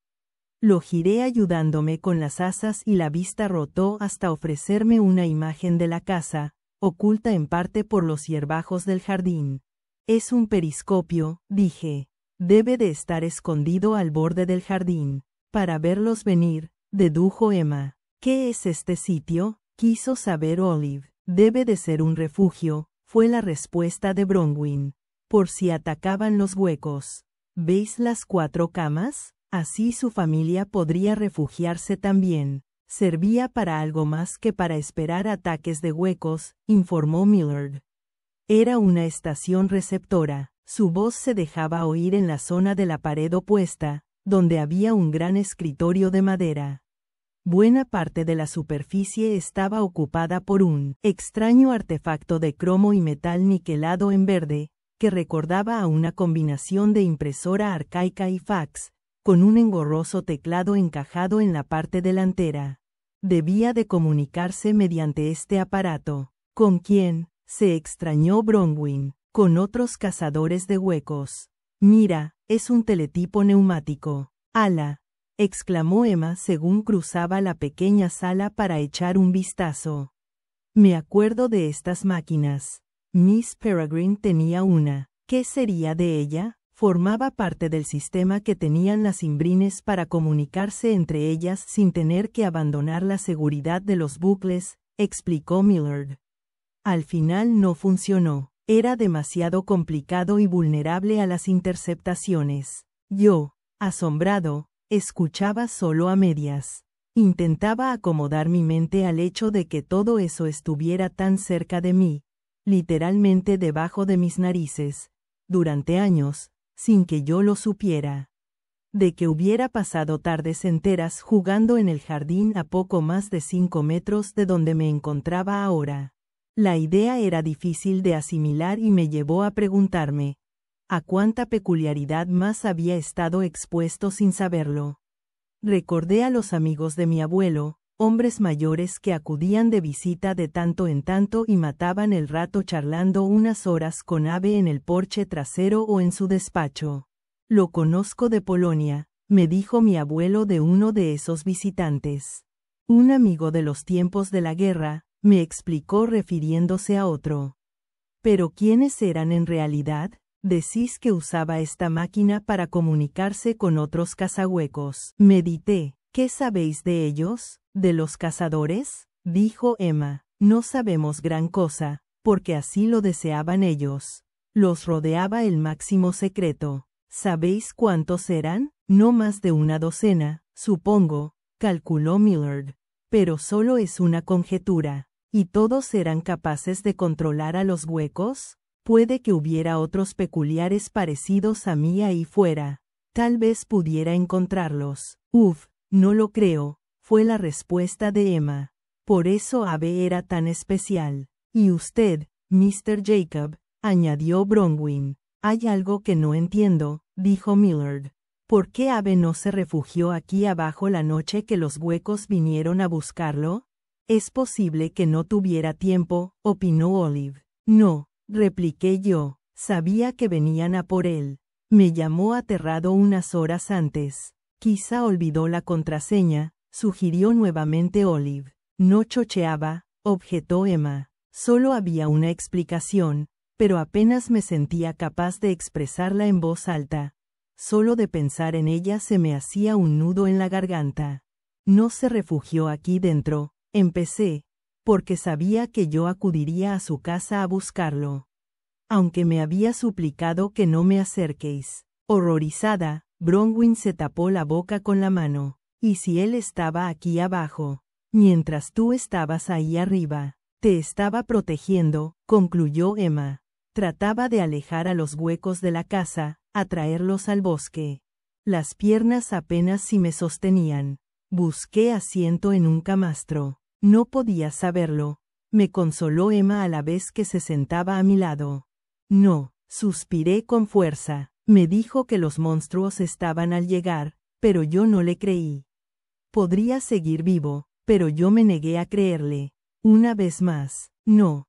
Lo giré ayudándome con las asas y la vista rotó hasta ofrecerme una imagen de la casa, oculta en parte por los hierbajos del jardín. «Es un periscopio», dije. «Debe de estar escondido al borde del jardín». «Para verlos venir», dedujo Emma. «¿Qué es este sitio?», quiso saber Olive. «Debe de ser un refugio», fue la respuesta de Bronwyn. «Por si atacaban los huecos. ¿Veis las 4 camas? Así su familia podría refugiarse también». «Servía para algo más que para esperar ataques de huecos», informó Millard. Era una estación receptora. Su voz se dejaba oír en la zona de la pared opuesta, donde había un gran escritorio de madera. Buena parte de la superficie estaba ocupada por un extraño artefacto de cromo y metal niquelado en verde, que recordaba a una combinación de impresora arcaica y fax, con un engorroso teclado encajado en la parte delantera. Debía de comunicarse mediante este aparato. ¿Con quién?, se extrañó Bronwyn, con otros cazadores de huecos. Mira, es un teletipo neumático. ¡Hala!, exclamó Emma según cruzaba la pequeña sala para echar un vistazo. Me acuerdo de estas máquinas. Miss Peregrine tenía una. ¿Qué sería de ella? Formaba parte del sistema que tenían las imbrines para comunicarse entre ellas sin tener que abandonar la seguridad de los bucles, explicó Millard. Al final no funcionó. Era demasiado complicado y vulnerable a las interceptaciones. Yo, asombrado, escuchaba solo a medias. Intentaba acomodar mi mente al hecho de que todo eso estuviera tan cerca de mí, literalmente debajo de mis narices, durante años, sin que yo lo supiera. De que hubiera pasado tardes enteras jugando en el jardín a poco más de 5 metros de donde me encontraba ahora. La idea era difícil de asimilar y me llevó a preguntarme, ¿a cuánta peculiaridad más había estado expuesto sin saberlo? Recordé a los amigos de mi abuelo, hombres mayores que acudían de visita de tanto en tanto y mataban el rato charlando unas horas con Abe en el porche trasero o en su despacho. Lo conozco de Polonia, me dijo mi abuelo de uno de esos visitantes. Un amigo de los tiempos de la guerra, me explicó refiriéndose a otro. ¿Pero quiénes eran en realidad? Decís que usaba esta máquina para comunicarse con otros cazahuecos. Medité. ¿Qué sabéis de ellos? ¿De los cazadores? Dijo Emma. No sabemos gran cosa, porque así lo deseaban ellos. Los rodeaba el máximo secreto. ¿Sabéis cuántos eran? No más de una docena, supongo, calculó Millard. Pero solo es una conjetura. ¿Y todos eran capaces de controlar a los huecos? Puede que hubiera otros peculiares parecidos a mí ahí fuera. Tal vez pudiera encontrarlos. No lo creo, fue la respuesta de Emma. Por eso Abe era tan especial. Y usted, Mr. Jacob, añadió Bronwyn. Hay algo que no entiendo, dijo Millard. ¿Por qué Abe no se refugió aquí abajo la noche que los huecos vinieron a buscarlo? Es posible que no tuviera tiempo, opinó Olive. No, repliqué yo, sabía que venían a por él. Me llamó aterrado unas horas antes. Quizá olvidó la contraseña, sugirió nuevamente Olive. No chocheaba, objetó Emma. Solo había una explicación, pero apenas me sentía capaz de expresarla en voz alta. Solo de pensar en ella se me hacía un nudo en la garganta. No se refugió aquí dentro, empecé, porque sabía que yo acudiría a su casa a buscarlo. Aunque me había suplicado que no me acerquéis. Horrorizada, Bronwyn se tapó la boca con la mano. ¿Y si él estaba aquí abajo? Mientras tú estabas ahí arriba. Te estaba protegiendo, concluyó Emma. Trataba de alejar a los huecos de la casa, atraerlos al bosque. Las piernas apenas si me sostenían. Busqué asiento en un camastro. No podía saberlo. Me consoló Emma a la vez que se sentaba a mi lado. No, suspiré con fuerza. Me dijo que los monstruos estaban al llegar, pero yo no le creí. Podría seguir vivo, pero yo me negué a creerle. Una vez más, no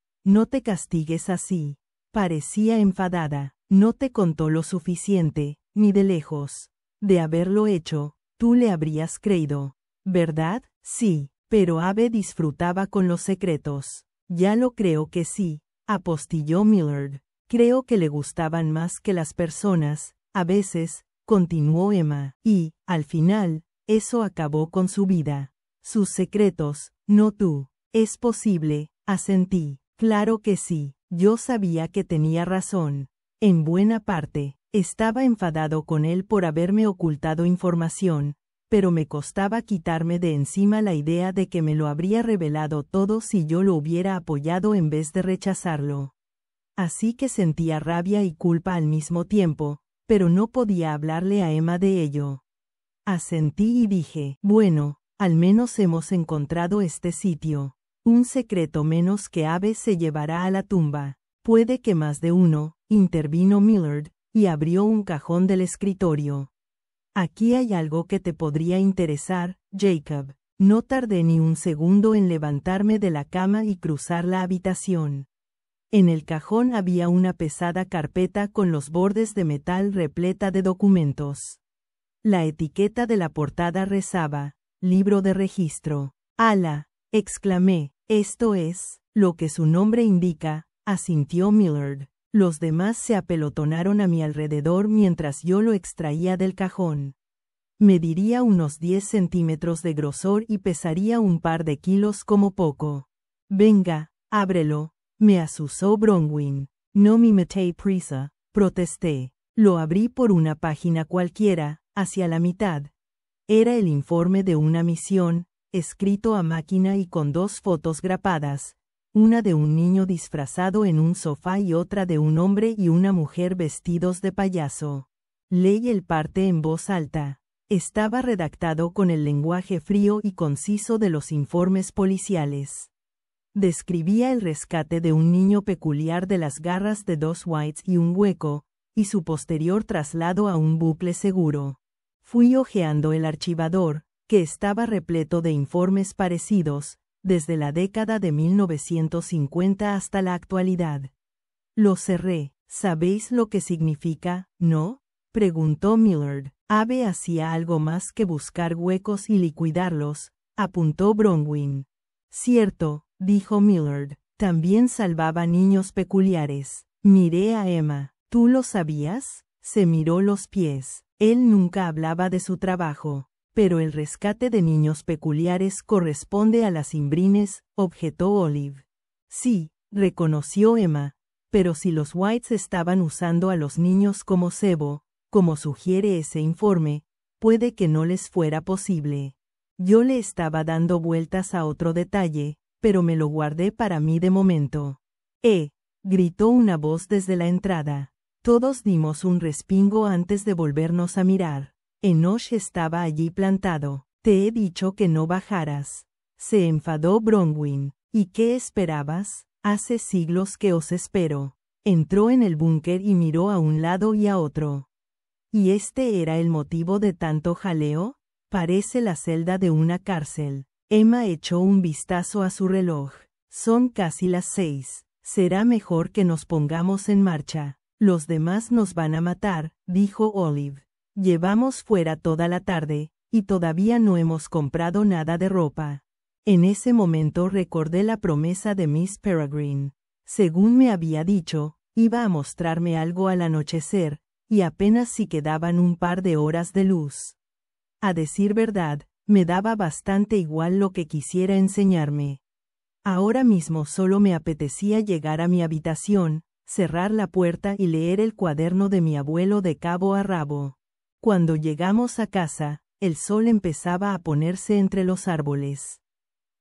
te castigues así. Parecía enfadada. No te contó lo suficiente, ni de lejos. De haberlo hecho, tú le habrías creído. ¿Verdad? Sí, pero Abe disfrutaba con los secretos. Ya lo creo que sí, apostilló Millard. Creo que le gustaban más que las personas, a veces, continuó Emma, y, al final, eso acabó con su vida. Sus secretos, no tú. Es posible, asentí. Claro que sí, yo sabía que tenía razón. En buena parte, estaba enfadado con él por haberme ocultado información, pero me costaba quitarme de encima la idea de que me lo habría revelado todo si yo lo hubiera apoyado en vez de rechazarlo. Así que sentía rabia y culpa al mismo tiempo, pero no podía hablarle a Emma de ello. Asentí y dije, bueno, al menos hemos encontrado este sitio. Un secreto menos que Abe se llevará a la tumba. Puede que más de uno, intervino Millard, y abrió un cajón del escritorio. Aquí hay algo que te podría interesar, Jacob. No tardé ni un segundo en levantarme de la cama y cruzar la habitación. En el cajón había una pesada carpeta con los bordes de metal repleta de documentos. La etiqueta de la portada rezaba, libro de registro. ¡Hala!, exclamé. Esto es lo que su nombre indica, asintió Millard. Los demás se apelotonaron a mi alrededor mientras yo lo extraía del cajón. Mediría unos 10 centímetros de grosor y pesaría un par de kilos como poco. Venga, ábrelo, me asusó Bronwyn. No me metéis prisa, protesté. Lo abrí por una página cualquiera, hacia la mitad. Era el informe de una misión, escrito a máquina y con 2 fotos grapadas, una de un niño disfrazado en un sofá y otra de un hombre y una mujer vestidos de payaso. Leí el parte en voz alta. Estaba redactado con el lenguaje frío y conciso de los informes policiales. Describía el rescate de un niño peculiar de las garras de 2 Whites y un hueco, y su posterior traslado a un bucle seguro. Fui hojeando el archivador, que estaba repleto de informes parecidos, desde la década de 1950 hasta la actualidad. Lo cerré. ¿Sabéis lo que significa, no?, preguntó Millard. Abe hacía algo más que buscar huecos y liquidarlos, apuntó Bronwyn. Cierto, dijo Millard, también salvaba niños peculiares. Miré a Emma. ¿Tú lo sabías? Se miró los pies. Él nunca hablaba de su trabajo. Pero el rescate de niños peculiares corresponde a las Imbrines, objetó Olive. Sí, reconoció Emma, pero si los Whites estaban usando a los niños como cebo, como sugiere ese informe, puede que no les fuera posible. Yo le estaba dando vueltas a otro detalle, pero me lo guardé para mí de momento. Gritó una voz desde la entrada. Todos dimos un respingo antes de volvernos a mirar. Enoch estaba allí plantado. Te he dicho que no bajaras. Se enfadó Bronwyn. ¿Y qué esperabas? Hace siglos que os espero. Entró en el búnker y miró a un lado y a otro. ¿Y este era el motivo de tanto jaleo? Parece la celda de una cárcel. Emma echó un vistazo a su reloj. Son casi las 6. Será mejor que nos pongamos en marcha. Los demás nos van a matar, dijo Olive. Llevamos fuera toda la tarde, y todavía no hemos comprado nada de ropa. En ese momento recordé la promesa de Miss Peregrine. Según me había dicho, iba a mostrarme algo al anochecer, y apenas si quedaban un par de horas de luz. A decir verdad, me daba bastante igual lo que quisiera enseñarme. Ahora mismo solo me apetecía llegar a mi habitación, cerrar la puerta y leer el cuaderno de mi abuelo de cabo a rabo. Cuando llegamos a casa, el sol empezaba a ponerse entre los árboles.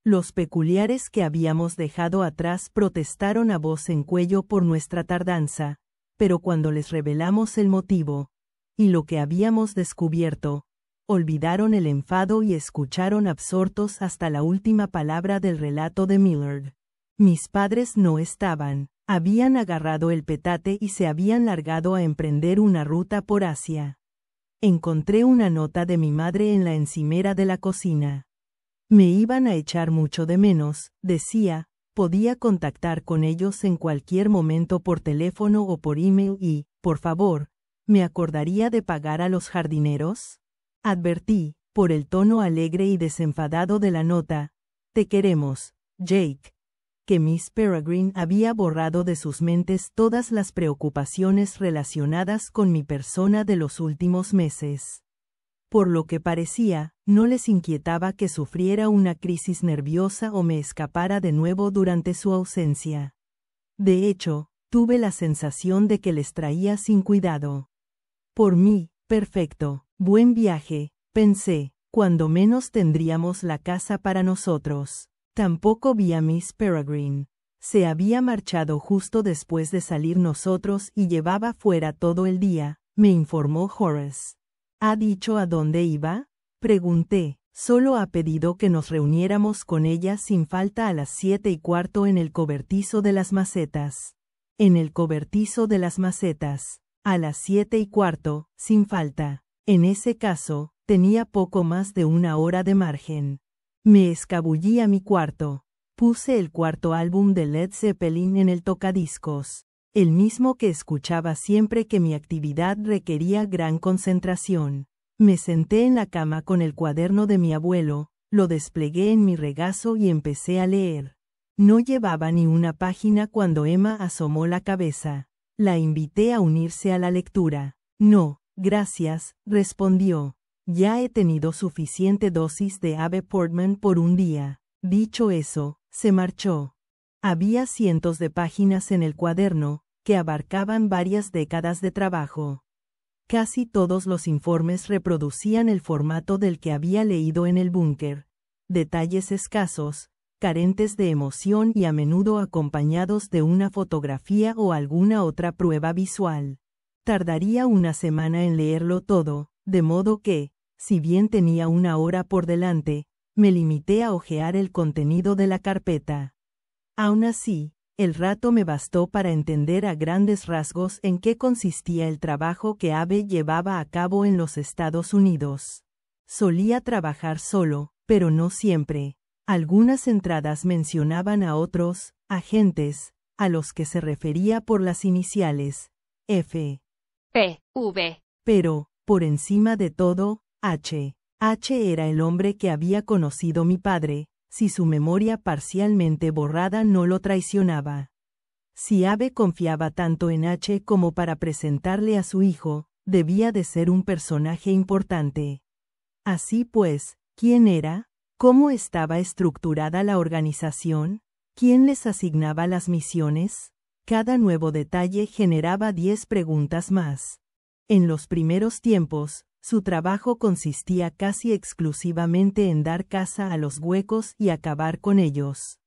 Los peculiares que habíamos dejado atrás protestaron a voz en cuello por nuestra tardanza, pero cuando les revelamos el motivo, y lo que habíamos descubierto, olvidaron el enfado y escucharon absortos hasta la última palabra del relato de Millard. Mis padres no estaban, habían agarrado el petate y se habían largado a emprender una ruta por Asia. Encontré una nota de mi madre en la encimera de la cocina. Me iban a echar mucho de menos, decía, podía contactar con ellos en cualquier momento por teléfono o por email y, por favor, ¿me acordaría de pagar a los jardineros? Advertí, por el tono alegre y desenfadado de la nota, te queremos, Jake, que Miss Peregrine había borrado de sus mentes todas las preocupaciones relacionadas con mi persona de los últimos meses. Por lo que parecía, no les inquietaba que sufriera una crisis nerviosa o me escapara de nuevo durante su ausencia. De hecho, tuve la sensación de que les traía sin cuidado. Por mí, perfecto, buen viaje, pensé, cuando menos tendríamos la casa para nosotros. Tampoco vi a Miss Peregrine. Se había marchado justo después de salir nosotros y llevaba fuera todo el día, me informó Horace. ¿Ha dicho a dónde iba? Pregunté. Solo ha pedido que nos reuniéramos con ella sin falta a las 7:15 en el cobertizo de las macetas. En el cobertizo de las macetas. A las 7:15, sin falta. En ese caso, tenía poco más de una hora de margen. Me escabullí a mi cuarto. Puse el cuarto álbum de Led Zeppelin en el tocadiscos, el mismo que escuchaba siempre que mi actividad requería gran concentración. Me senté en la cama con el cuaderno de mi abuelo, lo desplegué en mi regazo y empecé a leer. No llevaba ni una página cuando Emma asomó la cabeza. La invité a unirse a la lectura. No, gracias, respondió. Ya he tenido suficiente dosis de Ave Portman por un día. Dicho eso, se marchó. Había cientos de páginas en el cuaderno, que abarcaban varias décadas de trabajo. Casi todos los informes reproducían el formato del que había leído en el búnker. Detalles escasos, carentes de emoción y a menudo acompañados de una fotografía o alguna otra prueba visual. Tardaría una semana en leerlo todo, de modo que, si bien tenía una hora por delante, me limité a hojear el contenido de la carpeta. Aún así, el rato me bastó para entender a grandes rasgos en qué consistía el trabajo que Ave llevaba a cabo en los Estados Unidos. Solía trabajar solo, pero no siempre. Algunas entradas mencionaban a otros agentes, a los que se refería por las iniciales F. P. V. Pero, por encima de todo, H. H era el hombre que había conocido mi padre, si su memoria parcialmente borrada no lo traicionaba. Si Ave confiaba tanto en H como para presentarle a su hijo, debía de ser un personaje importante. Así pues, ¿quién era? ¿Cómo estaba estructurada la organización? ¿Quién les asignaba las misiones? Cada nuevo detalle generaba 10 preguntas más. En los primeros tiempos, su trabajo consistía casi exclusivamente en dar caza a los huecos y acabar con ellos.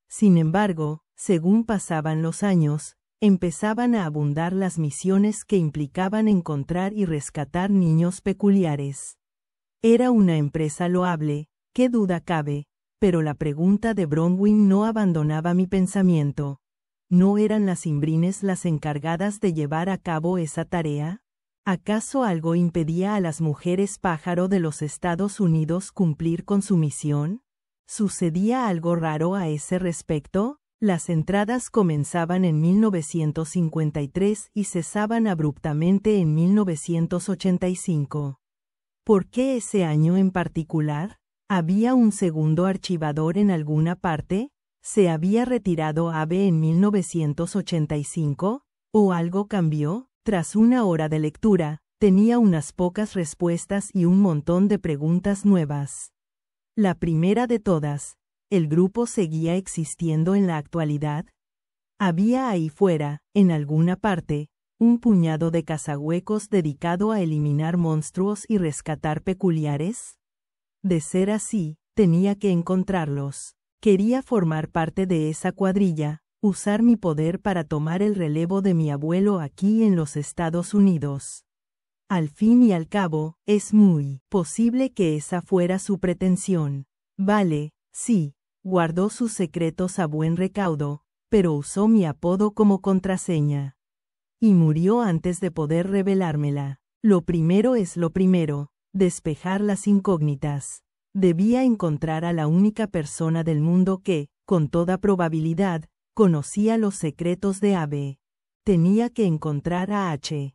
Sin embargo, según pasaban los años, empezaban a abundar las misiones que implicaban encontrar y rescatar niños peculiares. Era una empresa loable, qué duda cabe, pero la pregunta de Bronwyn no abandonaba mi pensamiento. ¿No eran las Imbrines las encargadas de llevar a cabo esa tarea? ¿Acaso algo impedía a las mujeres pájaro de los Estados Unidos cumplir con su misión? ¿Sucedía algo raro a ese respecto? Las entradas comenzaban en 1953 y cesaban abruptamente en 1985. ¿Por qué ese año en particular? ¿Había un segundo archivador en alguna parte? ¿Se había retirado Ave en 1985? ¿O algo cambió? Tras una hora de lectura, tenía unas pocas respuestas y un montón de preguntas nuevas. La primera de todas, ¿el grupo seguía existiendo en la actualidad? ¿Había ahí fuera, en alguna parte, un puñado de cazahuecos dedicado a eliminar monstruos y rescatar peculiares? De ser así, tenía que encontrarlos. Quería formar parte de esa cuadrilla, usar mi poder para tomar el relevo de mi abuelo aquí en los Estados Unidos. Al fin y al cabo, es muy posible que esa fuera su pretensión. Vale, sí, guardó sus secretos a buen recaudo, pero usó mi apodo como contraseña. Y murió antes de poder revelármela. Lo primero es lo primero, despejar las incógnitas. Debía encontrar a la única persona del mundo que, con toda probabilidad, conocía los secretos de Ave. Tenía que encontrar a H.